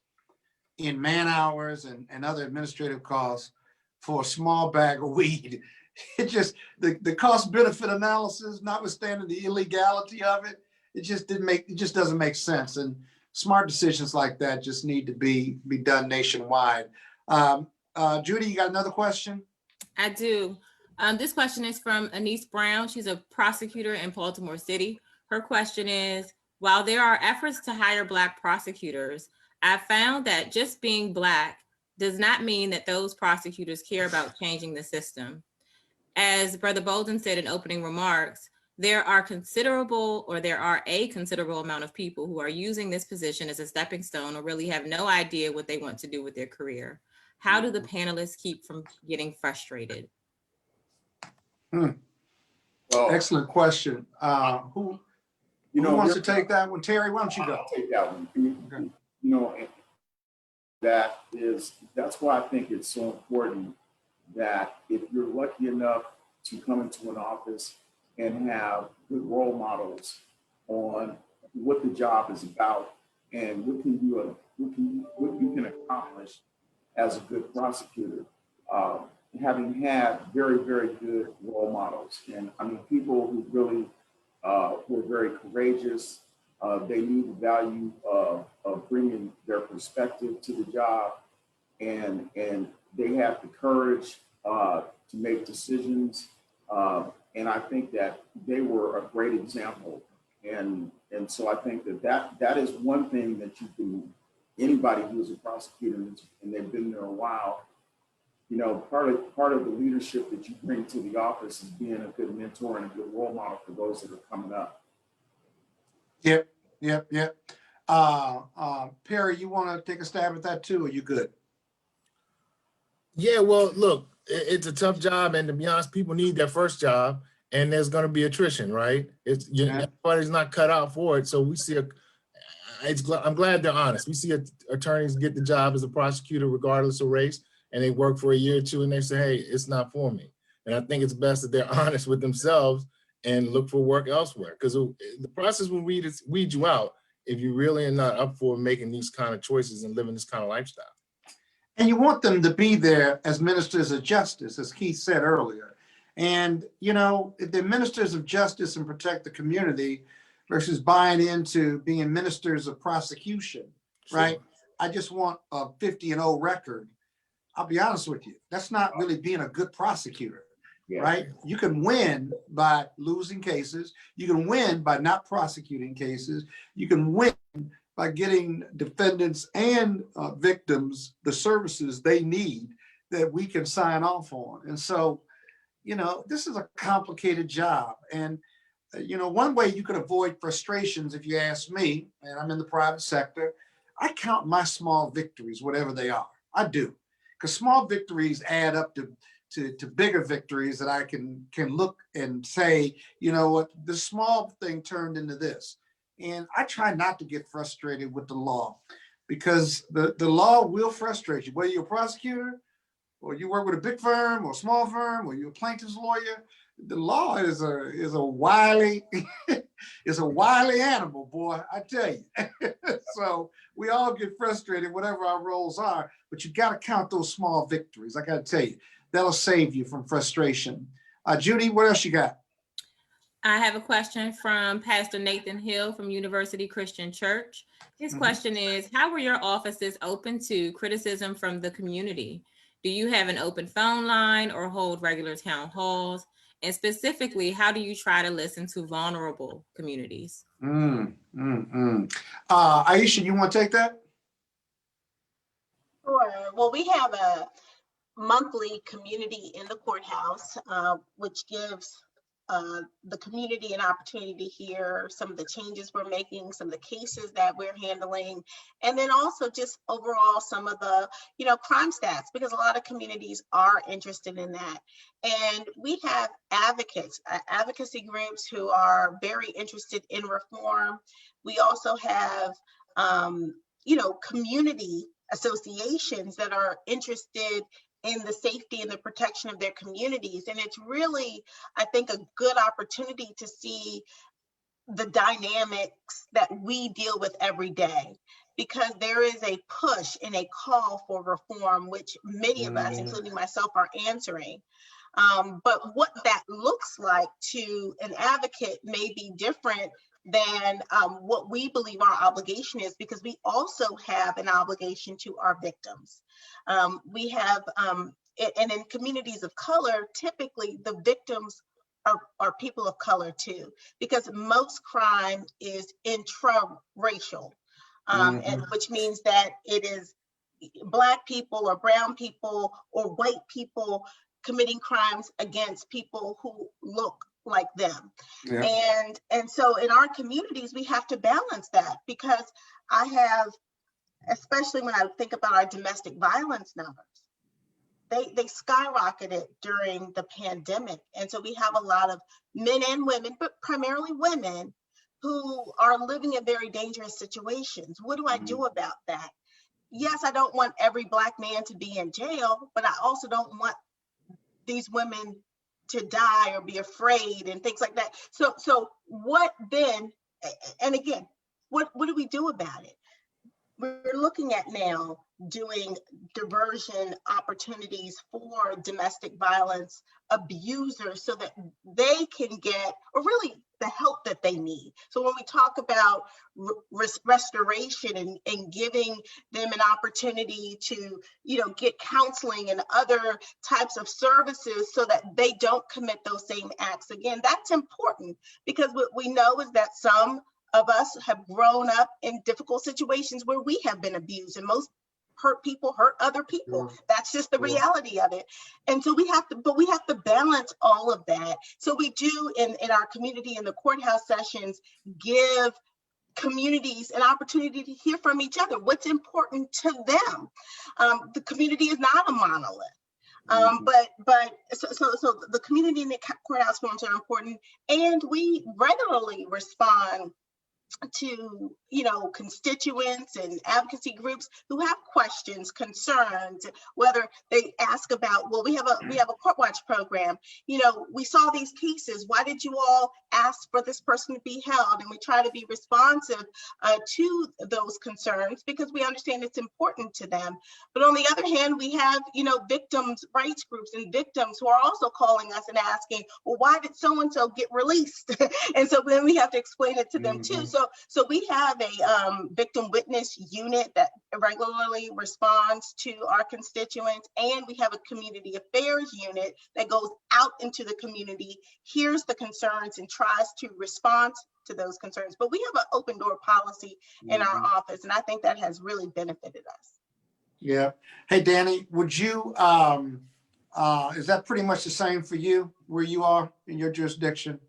in man hours and other administrative costs for a small bag of weed. It just, the cost benefit analysis, notwithstanding the illegality of it, it just doesn't make sense. And smart decisions like that just need to be done nationwide. Judy, you got another question? I do. This question is from Anise Brown. She's a prosecutor in Baltimore City. Her question is, while there are efforts to hire Black prosecutors, I found that just being Black does not mean that those prosecutors care about changing the system. As Brother Bolden said in opening remarks, there are a considerable amount of people who are using this position as a stepping stone or really have no idea what they want to do with their career. How do the panelists keep from getting frustrated? Well, excellent question. Who wants to take that one? Terry, why don't you go? I'll take that one. You know, that's why I think it's so important that if you're lucky enough to come into an office and have good role models on what the job is about and what you can accomplish as a good prosecutor. Having had very, very good role models, and I mean people who really were very courageous. They knew the value of bringing their perspective to the job, and they had the courage to make decisions. And I think that they were a great example. And so I think that is one thing that you can, anybody who's a prosecutor and they've been there a while, you know, part of the leadership that you bring to the office is being a good mentor and a good role model for those that are coming up. Yep. Perry, you want to take a stab at that too, or you good? Yeah, well, look, it's a tough job, and to be honest, people need their first job, and there's going to be attrition, right? Everybody's not cut out for it, so we see I'm glad they're honest. We see attorneys get the job as a prosecutor regardless of race, and they work for a year or two, and they say, hey, it's not for me. And I think it's best that they're honest with themselves and look for work elsewhere, because the process will weed you out if you really are not up for making these kind of choices and living this kind of lifestyle. And you want them to be there as ministers of justice, as Keith said earlier. And, you know, if they're ministers of justice and protect the community versus buying into being ministers of prosecution, sure, right? I just want a 50-0 record. I'll be honest with you, that's not really being a good prosecutor, yeah, right? You can win by losing cases. You can win by not prosecuting cases. You can win by getting defendants and victims the services they need that we can sign off on. And so, you know, this is a complicated job. And, you know, one way you could avoid frustrations, if you ask me, and I'm in the private sector, I count my small victories, whatever they are. I do, because small victories add up to bigger victories that I can look and say, you know what, the small thing turned into this. And I try not to get frustrated with the law, because the law will frustrate you, whether you're a prosecutor or you work with a big firm or a small firm or you're a plaintiff's lawyer. The law is a wily is a wily animal, boy, I tell you. So we all get frustrated, whatever our roles are, but you got to count those small victories. I got to tell you, that'll save you from frustration. Judy, what else you got? I have a question from Pastor Nathan Hill from University Christian Church. His question is, how were your offices open to criticism from the community? Do you have an open phone line or hold regular town halls? And specifically, how do you try to listen to vulnerable communities? Aisha, you want to take that? Sure. Well, we have a monthly community in the courthouse, which gives the community an opportunity to hear some of the changes we're making, some of the cases that we're handling, and then also just overall some of the, you know, crime stats, because a lot of communities are interested in that. And we have advocates, advocacy groups who are very interested in reform. We also have, you know, community associations that are interested in the safety and the protection of their communities. And it's really, I think, a good opportunity to see the dynamics that we deal with every day, because there is a push and a call for reform, which many of us, including myself, are answering. But what that looks like to an advocate may be different than what we believe our obligation is, because we also have an obligation to our victims. We have, and in communities of color, typically the victims are people of color too, because most crime is intra-racial, and which means that it is Black people or brown people or white people committing crimes against people who look like them. Yeah. And so in our communities, we have to balance that, because I have, especially when I think about our domestic violence numbers, they skyrocketed during the pandemic. And so we have a lot of men and women, but primarily women, who are living in very dangerous situations. What do I do about that? Yes, I don't want every Black man to be in jail, but I also don't want these women to die or be afraid and things like that. So what then, and again, what do we do about it? We're looking at now doing diversion opportunities for domestic violence abusers so that they can get, or really the help that they need. So when we talk about restoration and giving them an opportunity to, get counseling and other types of services so that they don't commit those same acts again, that's important, because what we know is that some of us have grown up in difficult situations where we have been abused, and most hurt people hurt other people. That's just the reality of it. And so we have to balance all of that. So we do in our community, in the courthouse sessions, give communities an opportunity to hear from each other, what's important to them. The community is not a monolith. But the community and the courthouse forums are important, and we regularly respond to constituents and advocacy groups who have questions, concerns, whether they ask about, well, we have a court watch program. We saw these cases. Why did you all ask for this person to be held? And we try to be responsive to those concerns, because we understand it's important to them. But on the other hand, we have victims' rights groups and victims who are also calling us and asking, well, why did so and so get released? And so then we have to explain it to them too. So we have a victim witness unit that regularly responds to our constituents, and we have a community affairs unit that goes out into the community, hears the concerns, and tries to respond to those concerns. But we have an open door policy in our office, and I think that has really benefited us. Yeah. Hey, Danny, would you, is that pretty much the same for you where you are in your jurisdiction?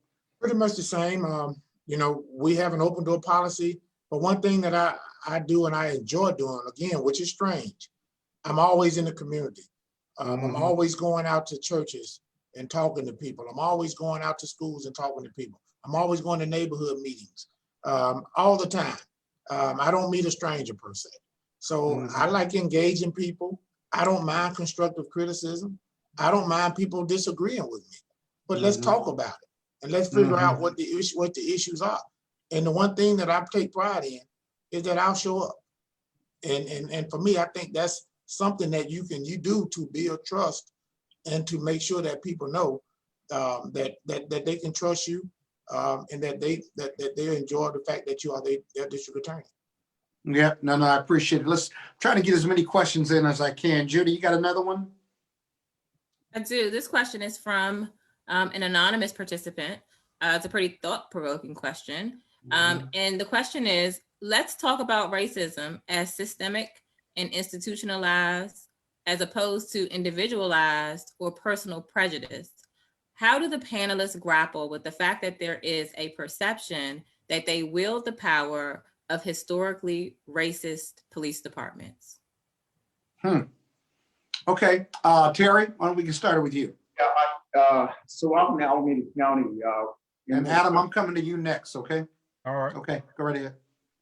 Pretty much the same. We have an open door policy, but one thing that I do and I enjoy doing, again, which is strange, I'm always in the community. I'm always going out to churches and talking to people. I'm always going out to schools and talking to people. I'm always going to neighborhood meetings all the time. I don't meet a stranger per se. So I like engaging people. I don't mind constructive criticism. I don't mind people disagreeing with me, but let's talk about it. And let's figure out what the issues are. And the one thing that I take pride in is that I'll show up. And for me, I think that's something that you do to build trust and to make sure that people know that they can trust you and that they enjoy the fact that you are their district attorney. Yeah, no, I appreciate it. Let's try to get as many questions in as I can. Judy, you got another one? I do. This question is from an anonymous participant. It's a pretty thought-provoking question. And the question is, let's talk about racism as systemic and institutionalized, as opposed to individualized or personal prejudice. How do the panelists grapple with the fact that there is a perception that they wield the power of historically racist police departments? Okay, Terry, why don't we get started with you? So I'm in Alameda County. And Adam, I'm coming to you next, okay? All right. Okay, go right ahead.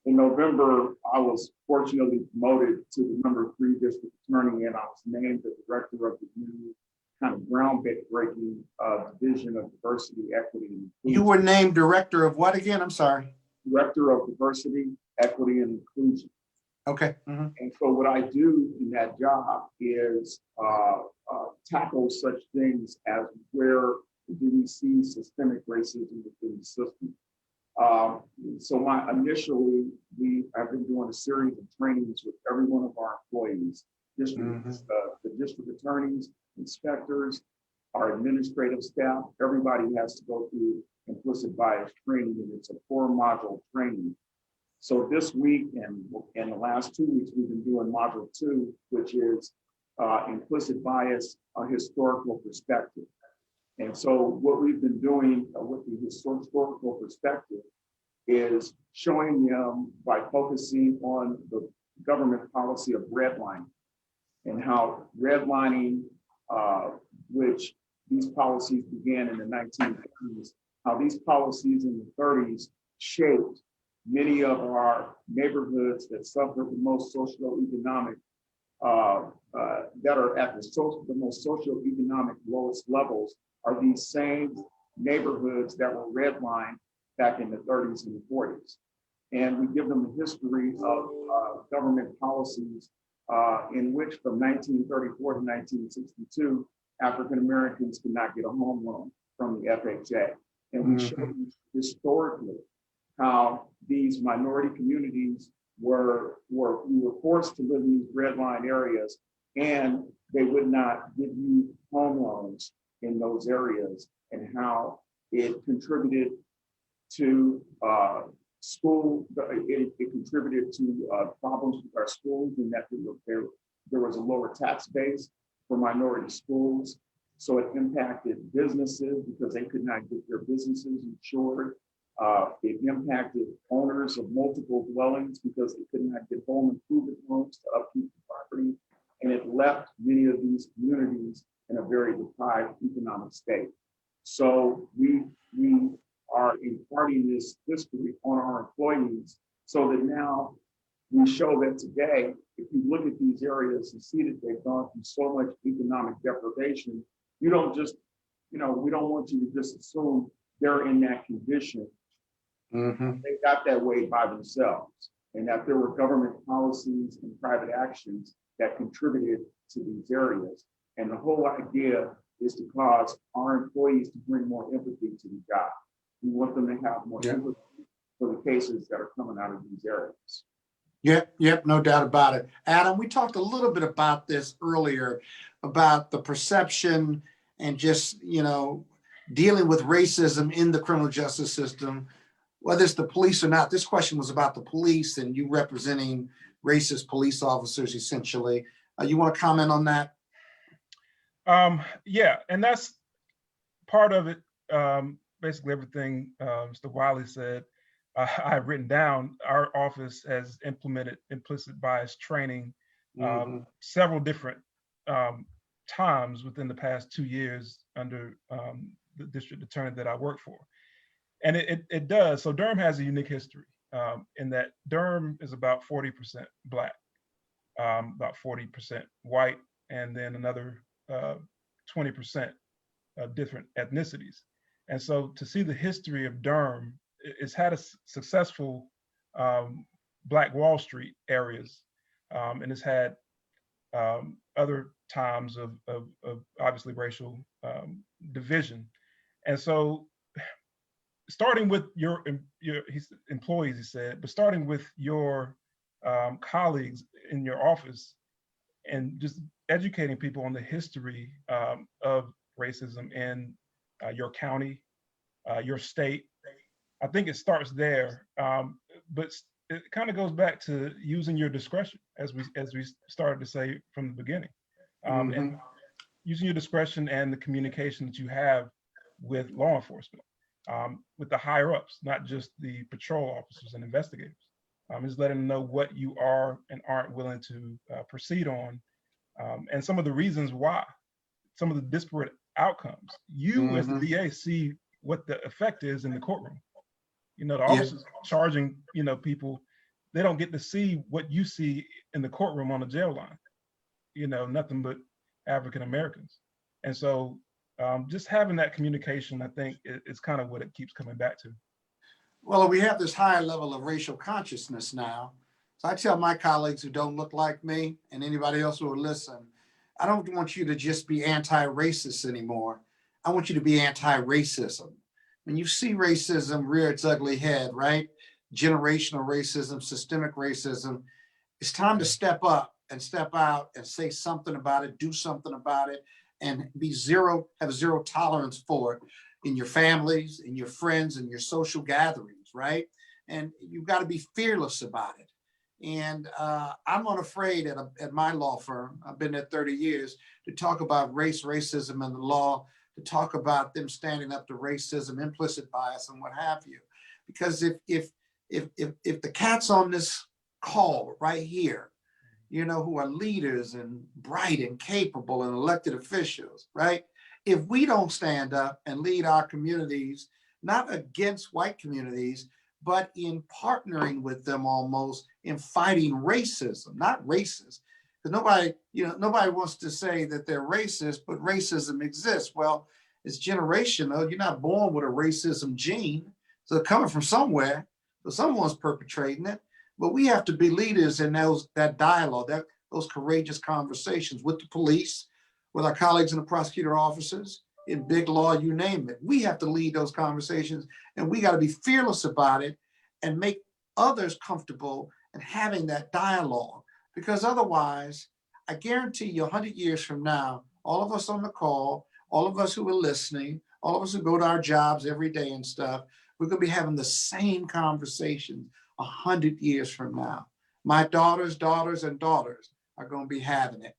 In November, I was fortunately promoted to the number 3 district attorney, and I was named the director of the new kind of groundbreaking division of diversity, equity, and inclusion. You were named director of what again? I'm sorry. Director of diversity, equity, and inclusion. Okay. And so what I do in that job is tackle such things as where do we see systemic racism within the system. So initially, we have been doing a series of trainings with every one of our employees, the district attorneys, inspectors, our administrative staff. Everybody has to go through implicit bias training, and it's a 4-module training. So this week and in the last 2 weeks, we've been doing module 2, which is implicit bias, a historical perspective. And so what we've been doing with the historical perspective is showing them by focusing on the government policy of redlining and how redlining, which these policies began in the 1930s, how these policies in the 30s shaped many of our neighborhoods that suffered the most socioeconomic, that are at the most socioeconomic lowest levels, are these same neighborhoods that were redlined back in the 30s and the 40s. And we give them a history of government policies in which from 1934 to 1962, African Americans could not get a home loan from the FHA. And we showed historically how these minority communities we were forced to live in these redline areas, and they would not give you home loans in those areas, and how it contributed to school, it contributed to problems with our schools, and that there was a lower tax base for minority schools. So it impacted businesses because they could not get their businesses insured. It impacted owners of multiple dwellings because they could not get home improvement loans to upkeep the property. And it left many of these communities in a very deprived economic state. So we are imparting this history on our employees so that now we show that today, if you look at these areas and see that they've gone through so much economic deprivation, you don't just, we don't want you to just assume they're in that condition. They got that way by themselves, and that there were government policies and private actions that contributed to these areas. And the whole idea is to cause our employees to bring more empathy to the job. We want them to have more empathy for the cases that are coming out of these areas. Yep, no doubt about it. Adam, we talked a little bit about this earlier, about the perception and just, dealing with racism in the criminal justice system, whether it's the police or not. This question was about the police and you representing racist police officers, essentially. You want to comment on that? Yeah, and that's part of it. Basically everything Mr. Wiley said, I've written down. Our office has implemented implicit bias training several different times within the past 2 years under the district attorney that I work for. And it does. So Durham has a unique history in that Durham is about 40% Black, about 40% white, and then another 20% of different ethnicities. And so to see the history of Durham, it's had a successful Black Wall Street areas, and it's had other times of obviously racial division. And so starting with your employees, he said, but starting with your colleagues in your office and just educating people on the history of racism in your county, your state. I think it starts there, but it kind of goes back to using your discretion, as we started to say from the beginning, and using your discretion and the communication that you have with law enforcement, with the higher ups, not just the patrol officers and investigators. Is letting them know what you are and aren't willing to proceed on, and some of the reasons why, some of the disparate outcomes. You as the DA see what the effect is in the courtroom. The officers charging, people, they don't get to see what you see in the courtroom on the jail line. Nothing but African Americans. And so just having that communication, I think, is kind of what it keeps coming back to. Well, we have this higher level of racial consciousness now. So I tell my colleagues who don't look like me and anybody else who will listen, I don't want you to just be anti-racist anymore. I want you to be anti-racism. When you see racism rear its ugly head, right? Generational racism, systemic racism, it's time to step up and step out and say something about it, do something about it, and have zero tolerance for it in your families, in your friends, in your social gatherings, right? and you've got to be fearless about it. And I'm unafraid at my law firm, I've been there 30 years, to talk about race, racism, and the law, to talk about them standing up to racism, implicit bias, and what have you. Because if the cats on this call right here, you know, who are leaders and bright and capable and elected officials, right? If we don't stand up and lead our communities, not against white communities, but in partnering with them almost in fighting racism, not racist. Because nobody wants to say that they're racist, but racism exists. Well, it's generational. You're not born with a racism gene. So it's coming from somewhere. So someone's perpetrating it. But we have to be leaders in that dialogue, those courageous conversations with the police, with our colleagues in the prosecutor offices, in big law, you name it. We have to lead those conversations, and we got to be fearless about it and make others comfortable and having that dialogue. Because otherwise, I guarantee you 100 years from now, all of us on the call, all of us who are listening, all of us who go to our jobs every day and stuff, we're going to be having the same conversations 100 years from now. My daughters and daughters are going to be having it.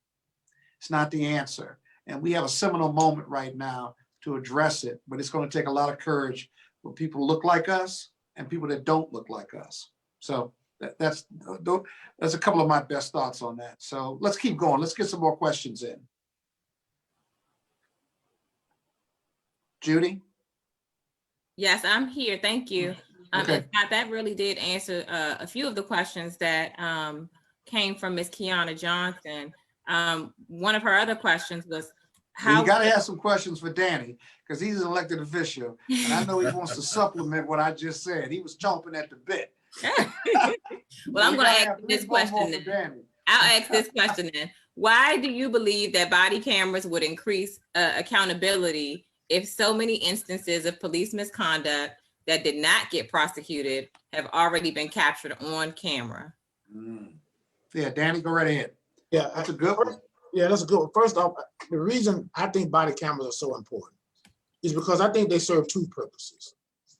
It's not the answer. And we have a seminal moment right now to address it, but it's going to take a lot of courage for people who look like us and people that don't look like us. So that's a couple of my best thoughts on that. So let's keep going. Let's get some more questions in. Judy? Yes, I'm here. Thank you. Okay. In fact, that really did answer a few of the questions that came from Ms. Kiana Johnson. One of her other questions was how— You got to have some questions for Danny, because he's an elected official, and I know he wants to supplement what I just said. He was chomping at the bit. Well, I'm going to ask this question then. I'll ask this question then. Why do you believe that body cameras would increase accountability if so many instances of police misconduct that did not get prosecuted have already been captured on camera? Yeah, Danny, go right ahead. Yeah, that's a good one. Yeah, that's a good one. First off, the reason I think body cameras are so important is because I think they serve two purposes.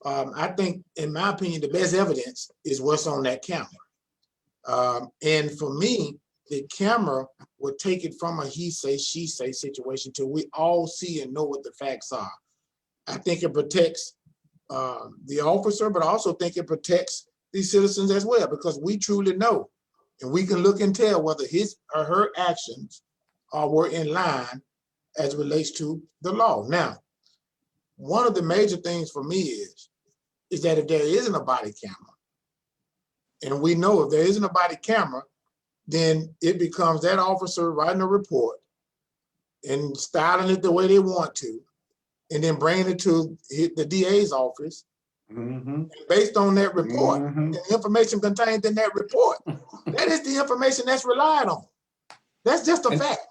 I think, in my opinion, the best evidence is what's on that camera. And for me, the camera would take it from a he say, she say situation till we all see and know what the facts are. I think it protects the officer, but I also think it protects the citizens as well, because we truly know, and we can look and tell whether his or her actions were in line as it relates to the law. Now, one of the major things for me is that if there isn't a body camera, and we know if there isn't a body camera, then it becomes that officer writing a report and styling it the way they want to, and then bringing it to the DA's office. And based on that report, and the information contained in that report, that is the information that's relied on. That's just a fact.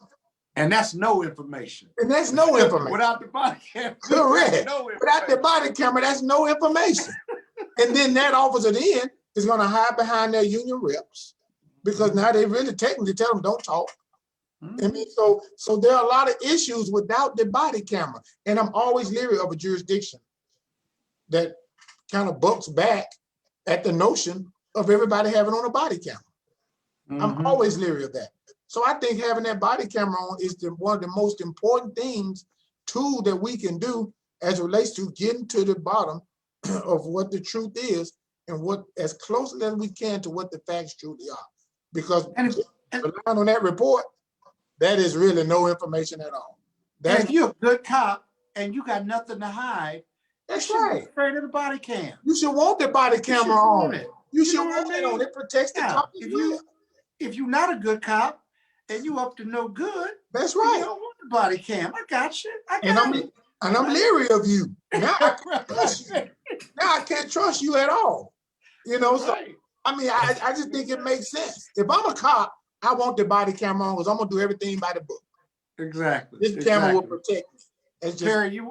And that's no information. And that's no information. Without the body camera. Correct. No without the body camera, that's no information. And then that officer then is going to hide behind their union reps, because now they really technically tell them don't talk. I mean, so there are a lot of issues without the body camera. And I'm always leery of a jurisdiction that kind of bucks back at the notion of everybody having on a body camera. I'm always leery of that. So I think having that body camera on is one of the most important tool that we can do as it relates to getting to the bottom of what the truth is, and what, as closely as we can, to what the facts truly are. Because relying on that report, that is really no information at all. And if you're a good cop and you got nothing to hide, that's right. Afraid of the body cam. You should want the body camera on. You should know want what I it mean? on. It protects the cop. If you're not a good cop and you up to no good, that's right. You don't want the body cam. I got you. And I'm leery of you. Now I can't trust you. Now I can't trust you at all. You know, so I mean, I just think it makes sense. If I'm a cop, I want the body camera on because I'm gonna do everything by the book. Exactly. This camera will protect me. Perry, you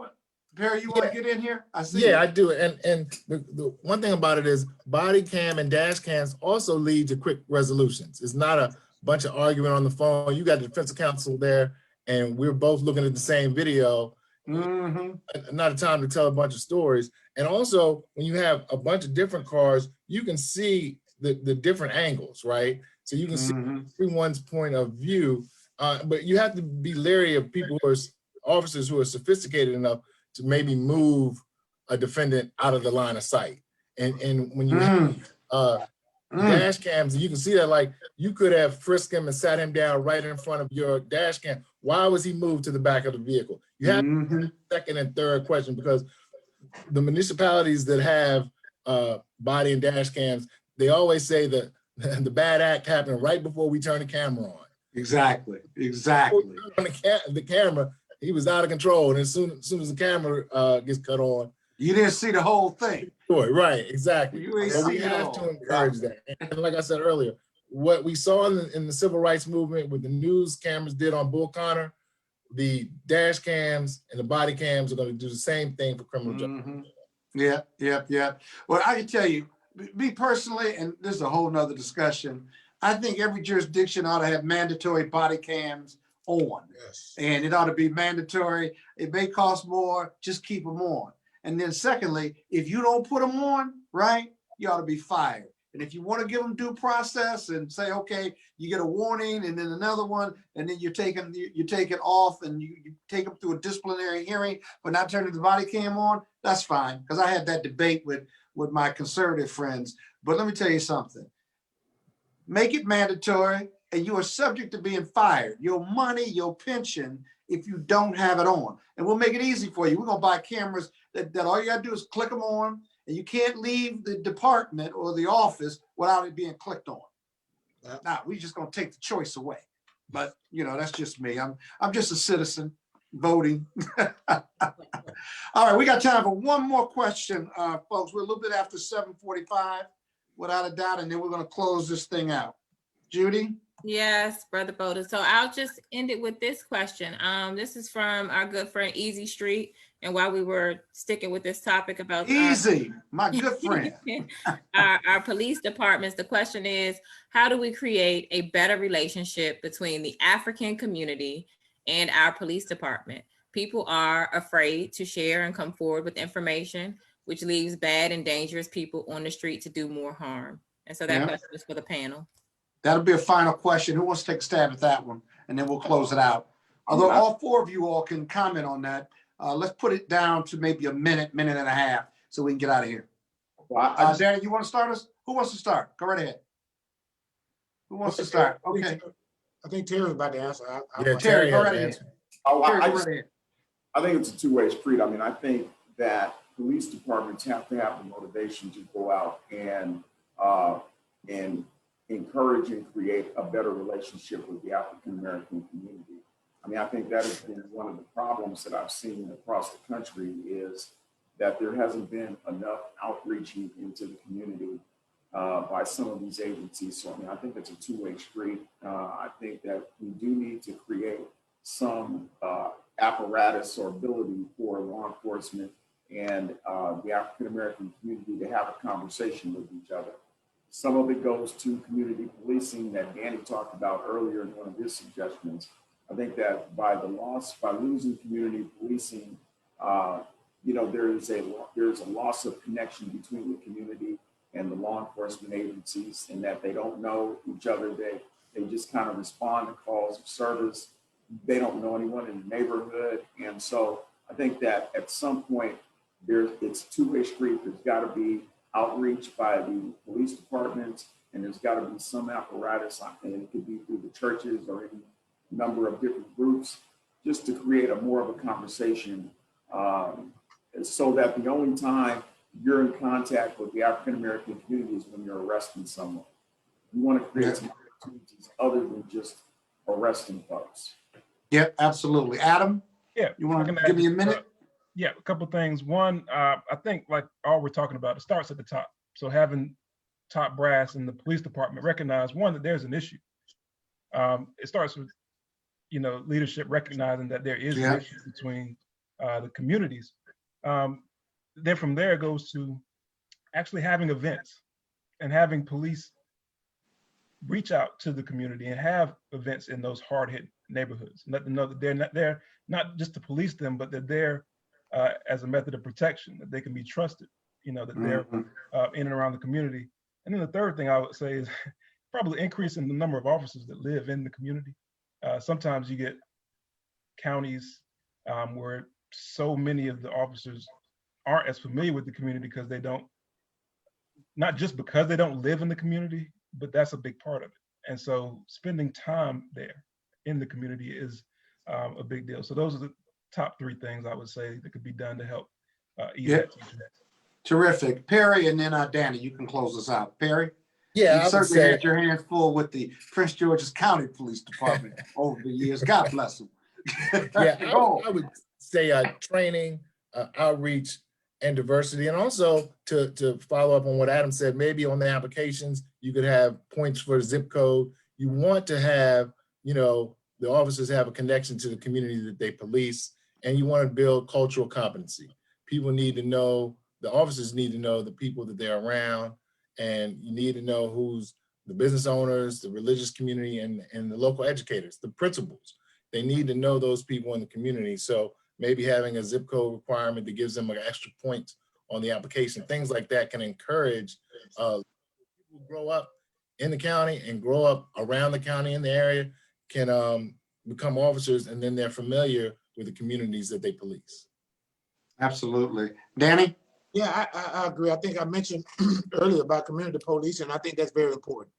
want to get in here? I see. Yeah, I do. And the one thing about it is body cam and dash cams also lead to quick resolutions. It's not a bunch of arguing on the phone. You got the defense counsel there, and we're both looking at the same video. Not a time to tell a bunch of stories. And also, when you have a bunch of different cars, you can see the different angles, right? So you can see everyone's point of view, but you have to be leery of people who are officers who are sophisticated enough to maybe move a defendant out of the line of sight. And when you have dash cams, you can see that, like, you could have frisked him and sat him down right in front of your dash cam. Why was he moved to the back of the vehicle? You have second and third question, because the municipalities that have body and dash cams, they always say that the bad act happened right before we turn the camera on. Exactly, exactly. On the camera, he was out of control, and as soon as the camera gets cut on, you didn't see the whole thing. Right, exactly. You ain't So see we it have all. to encourage that. And like I said earlier, what we saw in the civil rights movement, what the news cameras did on Bull Connor, the dash cams and the body cams are going to do the same thing for criminal justice. Yeah. Well, I can tell you, me personally, and this is a whole nother discussion, I think every jurisdiction ought to have mandatory body cams on. Yes. And it ought to be mandatory. It may cost more, just keep them on. And then secondly, if you don't put them on, right, you ought to be fired. And if you want to give them due process and say, okay, you get a warning and then another one, and then you take it off and you take them through a disciplinary hearing for not turning the body cam on, that's fine. Because I had that debate with my conservative friends. But let me tell you something. Make it mandatory, and you are subject to being fired. Your money, your pension, if you don't have it on. And we'll make it easy for you. We're going to buy cameras that all you got to do is click them on, and you can't leave the department or the office without it being clicked on. Now, we're just going to take the choice away. But, you know, that's just me. I'm just a citizen voting. All right, we got time for one more question, folks. We're a little bit after 7:45, without a doubt, and then we're going to close this thing out. Judy? Yes, Brother Bolden. So I'll just end it with this question. This is from our good friend Easy Street. And while we were sticking with this topic about Easy, my good friend. our police departments, the question is, how do we create a better relationship between the African community and our police department? People are afraid to share and come forward with information, which leaves bad and dangerous people on the street to do more harm. And so that question is for the panel. That'll be a final question. Who wants to take a stab at that one? And then we'll close it out. Although all four of you all can comment on that. Let's put it down to maybe a minute and a half so we can get out of here. Well, Danny, you want to start us? Who wants to start? Go right ahead. Who wants to start? Okay. I think Terry's about to answer. Terry, go right ahead. I think it's a two-way street. I mean, I think that police departments have to have the motivation to go out and encourage and create a better relationship with the African-American community. I mean, I think that has been one of the problems that I've seen across the country, is that there hasn't been enough outreaching into the community by some of these agencies. So I mean, I think it's a two-way street. I think that we do need to create some apparatus or ability for law enforcement and the African-American community to have a conversation with each other. Some of it goes to community policing that Danny talked about earlier in one of his suggestions. I think that by losing community policing, you know, there's a loss of connection between the community and the law enforcement agencies, and that they don't know each other. They just kind of respond to calls of service. They don't know anyone in the neighborhood. And so I think that at some point it's a two-way street. There's got to be outreach by the police departments, and there's got to be some apparatus, and it could be through the churches or any number of different groups, just to create a more of a conversation, so that the only time you're in contact with the African-American community is when you're arresting someone. You want to create some opportunities other than just arresting folks. Yep, absolutely. Adam? Yeah. You want to give me a minute? Yeah, a couple of things. One, I think like all we're talking about, it starts at the top. So having top brass in the police department recognize, one, that there's an issue. It starts with, you know, leadership recognizing that there is an issue between the communities. Then from there it goes to actually having events and having police reach out to the community and have events in those hard-hit neighborhoods and let them know that they're not there not just to police them, but that they're as a method of protection, that they can be trusted, you know, that they're in and around the community. And then the third thing I would say is probably increasing the number of officers that live in the community. Sometimes you get counties where so many of the officers aren't as familiar with the community because they don't, not just because they don't live in the community, but that's a big part of it. And so spending time there in the community is a big deal. So those are the top three things I would say that could be done to help ease that tension. Terrific. Perry, and then Danny, you can close us out. Perry? Yeah, you certainly had your hands full with the Prince George's County Police Department over the years. God bless them. Yeah, I would say training, outreach, and diversity. And also to follow up on what Adam said, maybe on the applications, you could have points for zip code. You want to have, you know, the officers have a connection to the community that they police, and you want to build cultural competency. People need to know, the officers need to know the people that they're around, and you need to know who's the business owners, the religious community, and the local educators, the principals. They need to know those people in the community. So maybe having a zip code requirement that gives them an extra point on the application, things like that can encourage people who grow up in the county and grow up around the county in the area can become officers, and then they're familiar with the communities that they police. Absolutely. Danny? Yeah, I agree. I think I mentioned earlier about community police, and I think that's very important.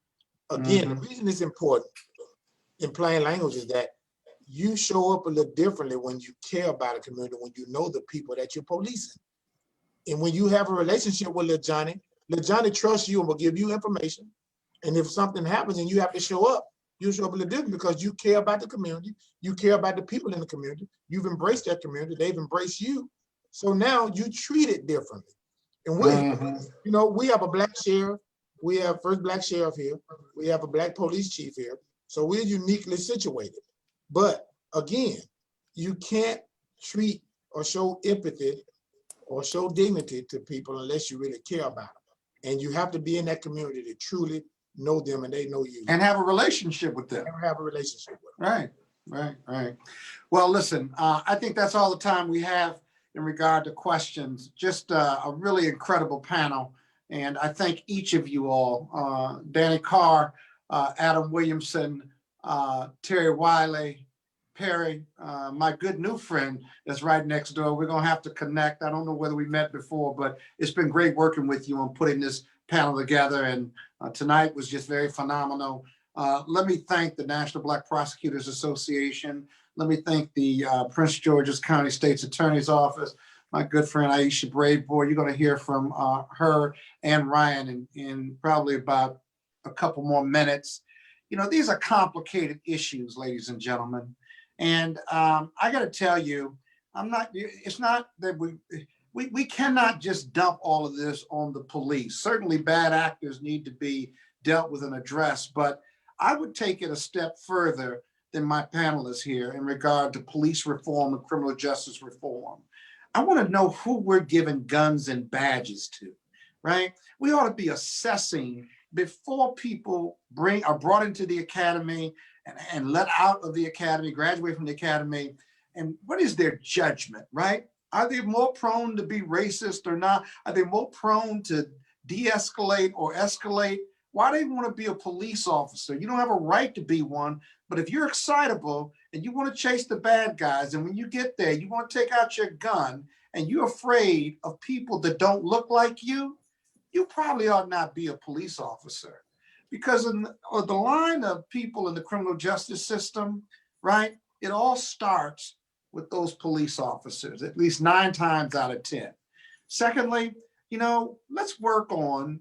Again, the reason it's important in plain language is that you show up a little differently when you care about a community, when you know the people that you're policing. And when you have a relationship with Lil Johnny trusts you and will give you information. And if something happens and you have to show up, you show up a little different because you care about the community, you care about the people in the community, you've embraced that community, they've embraced you. So now you treat it differently. And we, you know, we have a black sheriff, we have first black sheriff here, we have a black police chief here. So we're uniquely situated. But again, you can't treat or show empathy or show dignity to people unless you really care about them. And you have to be in that community to truly know them and they know you. And have a relationship with them. And have a relationship with them. Right. Well, listen, I think that's all the time we have in regard to questions. Just a really incredible panel. And I thank each of you all, Danny Carr, Adam Williamson, Terry Wiley, Perry, my good new friend that's right next door. We're gonna have to connect. I don't know whether we met before, but it's been great working with you on putting this panel together. And tonight was just very phenomenal. Let me thank the National Black Prosecutors Association. Let me thank the Prince George's County State's Attorney's Office. My good friend Aisha Braveboy. You're gonna hear from her and Ryan in probably about a couple more minutes. You know, these are complicated issues, ladies and gentlemen. And I got to tell you, it's not that we cannot just dump all of this on the police. Certainly bad actors need to be dealt with and addressed, but I would take it a step further than my panelists here in regard to police reform and criminal justice reform. I want to know who we're giving guns and badges to, right? We ought to be assessing before people are brought into the academy and let out of the academy, graduate from the academy, and what is their judgment, right? Are they more prone to be racist or not? Are they more prone to de-escalate or escalate? Why do they want to be a police officer? You don't have a right to be one, but if you're excitable and you want to chase the bad guys, and when you get there, you want to take out your gun and you're afraid of people that don't look like you, you probably ought not be a police officer. Because in the line of people in the criminal justice system, right, it all starts with those police officers, at least 9 times out of 10. Secondly, you know, let's work on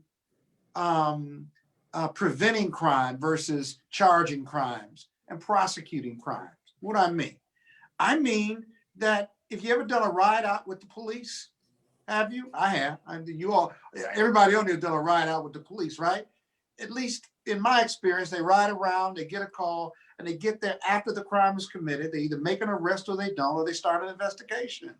preventing crime versus charging crimes and prosecuting crimes. What do I mean? I mean that if you ever done a ride out with the police, have you? I have. You all, everybody on here done a ride out with the police, right? At least in my experience, they ride around, they get a call, and they get there after the crime is committed. They either make an arrest or they don't, or they start an investigation.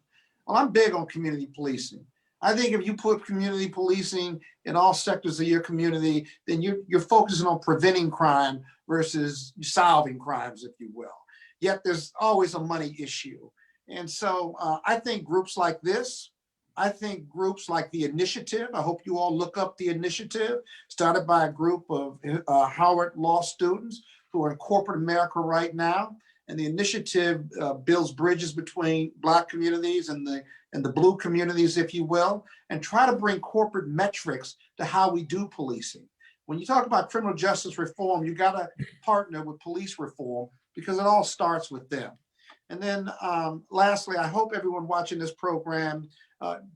Well, I'm big on community policing. I think if you put community policing in all sectors of your community, then you're focusing on preventing crime versus solving crimes, if you will. Yet there's always a money issue. And so I think groups like this, I think groups like the Initiative, I hope you all look up the Initiative, started by a group of Howard Law students who are in corporate America right now. And the Initiative builds bridges between Black communities and the blue communities, if you will, and try to bring corporate metrics to how we do policing. When you talk about criminal justice reform, you got to partner with police reform because it all starts with them. And then lastly, I hope everyone watching this program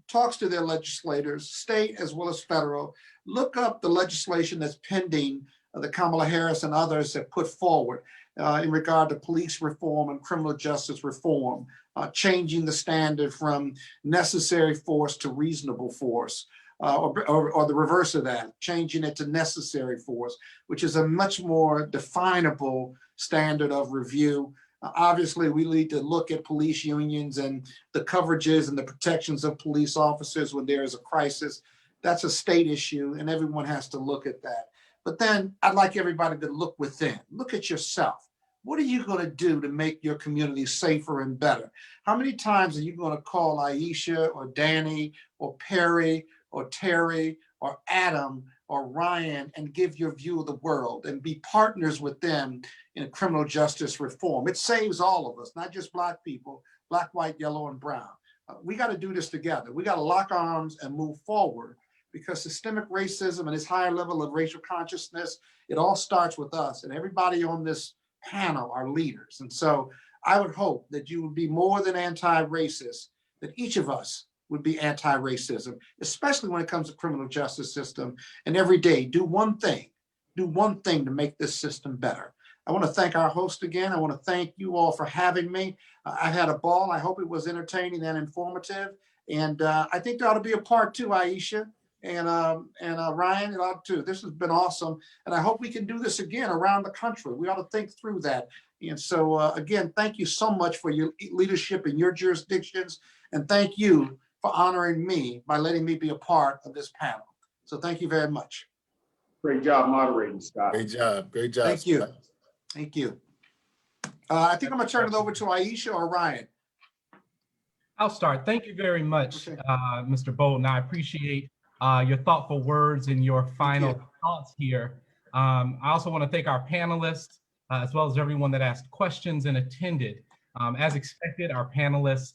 talks to their legislators, state as well as federal. Look up the legislation that's pending that Kamala Harris and others have put forward in regard to police reform and criminal justice reform, changing the standard from necessary force to reasonable force, or the reverse of that, changing it to necessary force, which is a much more definable standard of review. Obviously, we need to look at police unions and the coverages and the protections of police officers when there is a crisis. That's a state issue, and everyone has to look at that. But then I'd like everybody to look within. Look at yourself. What are you going to do to make your community safer and better? How many times are you going to call Aisha or Danny or Perry or Terry or Adam or Ryan and give your view of the world and be partners with them in criminal justice reform? It saves all of us, not just Black people, Black, white, yellow, and brown. We got to do this together. We got to lock arms and move forward, because systemic racism and this higher level of racial consciousness, it all starts with us, and everybody on this panel are leaders. And so I would hope that you would be more than anti-racist, that each of us would be anti-racism, especially when it comes to criminal justice system. And every day, do one thing to make this system better. I want to thank our host again. I want to thank you all for having me. I had a ball. I hope it was entertaining and informative. And I think there ought to be a part two, Aisha and Ryan, it ought to. This has been awesome. And I hope we can do this again around the country. We ought to think through that. And so again, thank you so much for your leadership in your jurisdictions. And thank you for honoring me by letting me be a part of this panel. So thank you very much. Great job moderating, Scott. Great job. Great job. Thank you. Thank you. I think I'm gonna turn it over to Aisha or Ryan. I'll start. Thank you very much, Okay. Mr. Bolden. I appreciate your thoughtful words and your final thoughts here. I also want to thank our panelists, as well as everyone that asked questions and attended. As expected, our panelists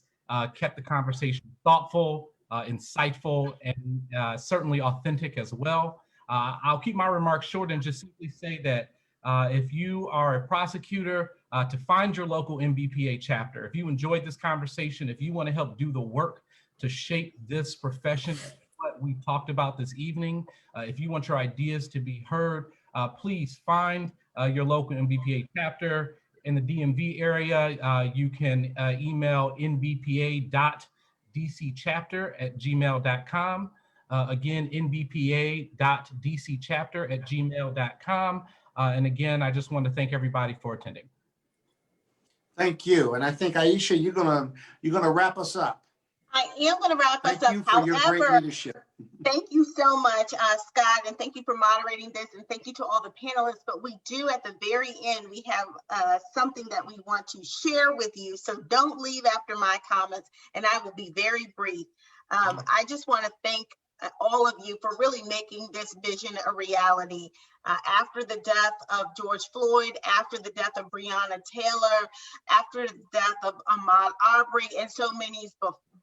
kept the conversation thoughtful, insightful, and certainly authentic as well. I'll keep my remarks short and just simply say that if you are a prosecutor, to find your local MBPA chapter. If you enjoyed this conversation, if you want to help do the work to shape this profession, what we talked about this evening, if you want your ideas to be heard, please find your local MBPA chapter. In the DMV area, you can email nbpa.dcchapter@gmail.com. Again, nbpa.dcchapter@gmail.com. And again, I just want to thank everybody for attending. Thank you. And I think, Aisha, you're gonna wrap us up. I am going to wrap us up. Thank you for your great However, leadership. thank you so much, Scott, and thank you for moderating this, and thank you to all the panelists. But we do, at the very end, we have something that we want to share with you. So don't leave after my comments, and I will be very brief. I just want to thank all of you for really making this vision a reality. After the death of George Floyd, after the death of Breonna Taylor, after the death of Ahmaud Arbery, and so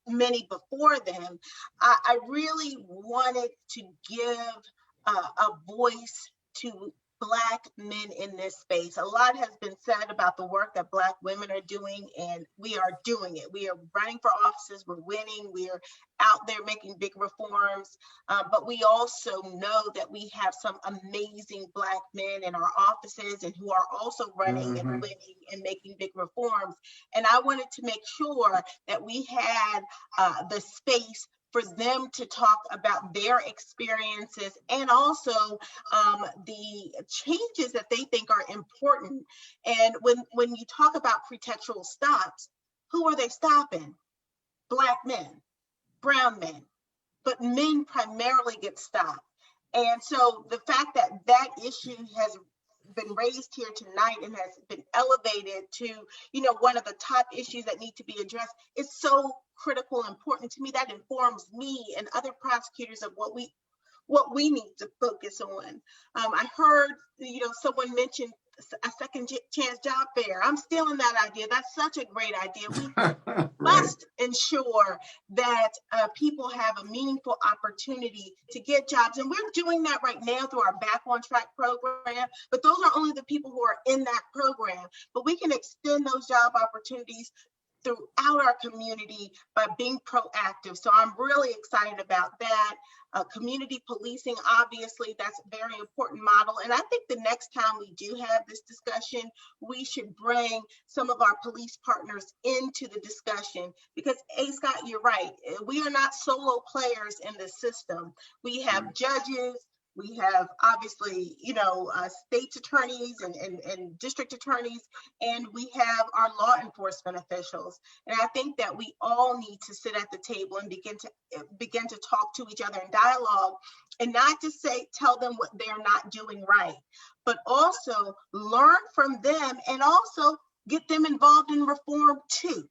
many before them, I really wanted to give a voice to Black men in this space. A lot has been said about the work that Black women are doing, and we are doing it. We are running for offices, we're winning, we are out there making big reforms, but we also know that we have some amazing Black men in our offices and who are also running and winning and making big reforms. And I wanted to make sure that we had the space for them to talk about their experiences and also the changes that they think are important. And when you talk about pretextual stops, who are they stopping? Black men, brown men, but men primarily get stopped. And so the fact that that issue has been raised here tonight and has been elevated to, you know, one of the top issues that need to be addressed is so critical and important to me. That informs me and other prosecutors of what we need to focus on. I heard, you know, someone mention a second chance job fair. I'm stealing that idea. That's such a great idea. We must ensure that people have a meaningful opportunity to get jobs. And we're doing that right now through our Back on Track program, but those are only the people who are in that program. But we can extend those job opportunities throughout our community by being proactive. So I'm really excited about that. Community policing, obviously, that's a very important model. And I think the next time we do have this discussion, we should bring some of our police partners into the discussion because, Scott, you're right. We are not solo players in this system. We have judges, we have obviously, you know, state's attorneys and district attorneys, and we have our law enforcement officials. And I think that we all need to sit at the table and begin to talk to each other in dialogue, and not just tell them what they're not doing right, but also learn from them and also get them involved in reform too.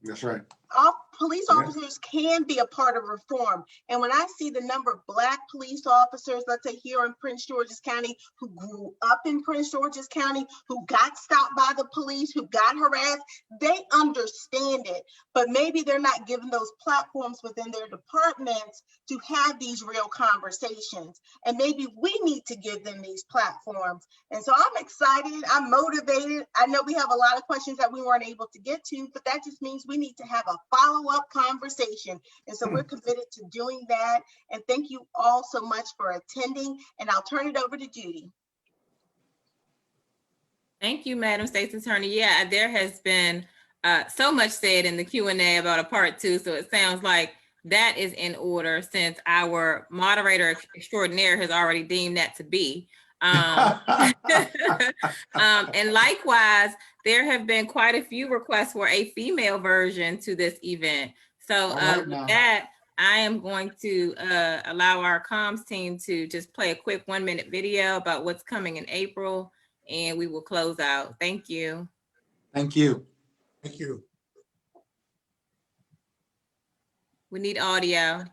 That's right. All police officers can be a part of reform. And when I see the number of Black police officers, let's say here in Prince George's County, who grew up in Prince George's County, who got stopped by the police, who got harassed, they understand it, but maybe they're not given those platforms within their departments to have these real conversations. And maybe we need to give them these platforms. And so I'm excited, I'm motivated. I know we have a lot of questions that we weren't able to get to, but that just means we need to have a follow-up conversation. And so we're committed to doing that. And thank you all so much for attending. And I'll turn it over to Judy. Thank you, Madam State's Attorney. Yeah, there has been so much said in the Q&A about a part 2. So it sounds like that is in order since our moderator extraordinaire has already deemed that to be. And likewise, there have been quite a few requests for a female version to this event. So with that, I am going to allow our comms team to just play a quick 1-minute video about what's coming in April, and we will close out. Thank you. Thank you. Thank you. We need audio.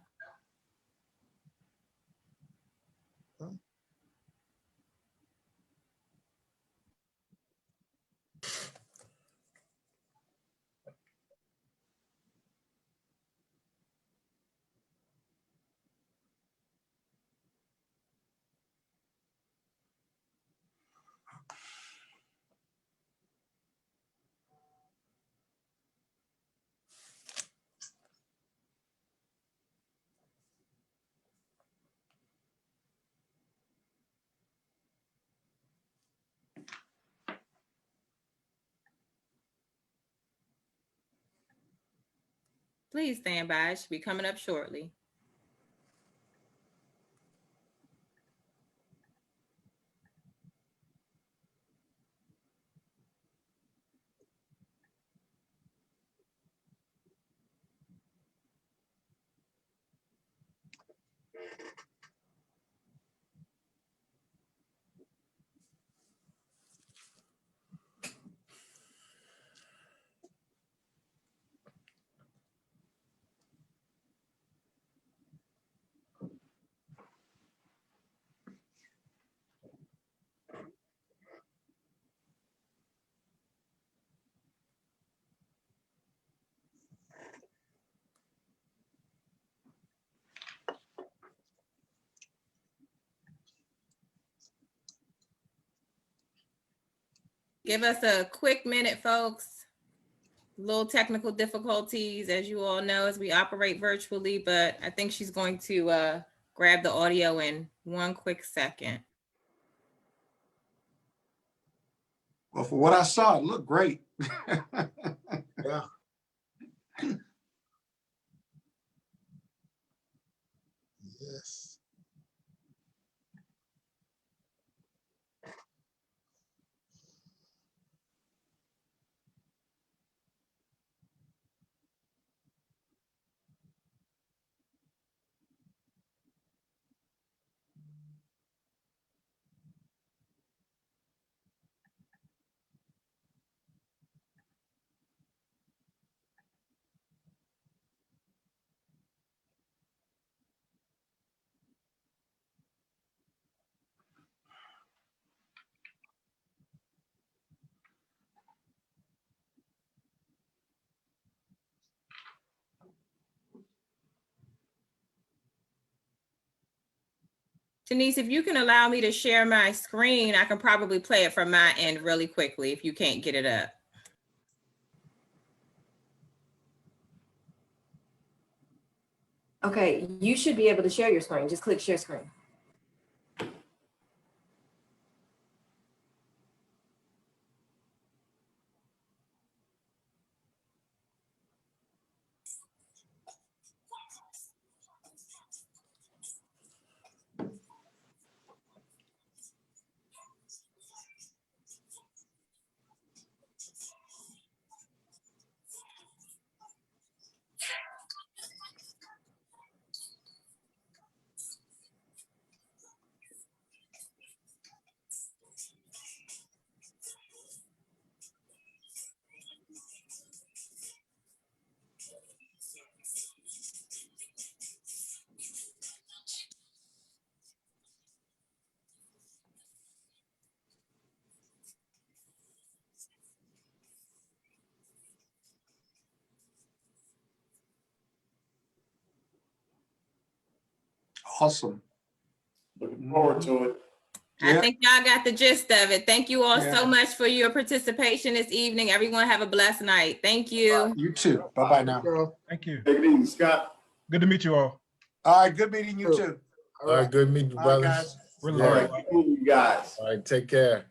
Please stand by. It should be coming up shortly. Give us a quick minute, folks. Little technical difficulties, as you all know, as we operate virtually, but I think she's going to grab the audio in 1 quick second. Well, for what I saw, it looked great. Yeah. Yes. Denise, if you can allow me to share my screen, I can probably play it from my end really quickly if you can't get it up. Okay, you should be able to share your screen. Just click share screen. Awesome. Looking forward to it. I Yeah. think y'all got the gist of it. Thank you all Yeah. so much for your participation this evening. Everyone have a blessed night. Thank you. You too. Bye-bye now. Thank you. Take it easy, Scott. Good to meet you all. All right, good meeting you too. All right, good meeting you, All right, brothers. guys. Really All learned a right, lot. keep moving, you guys. All right, take care.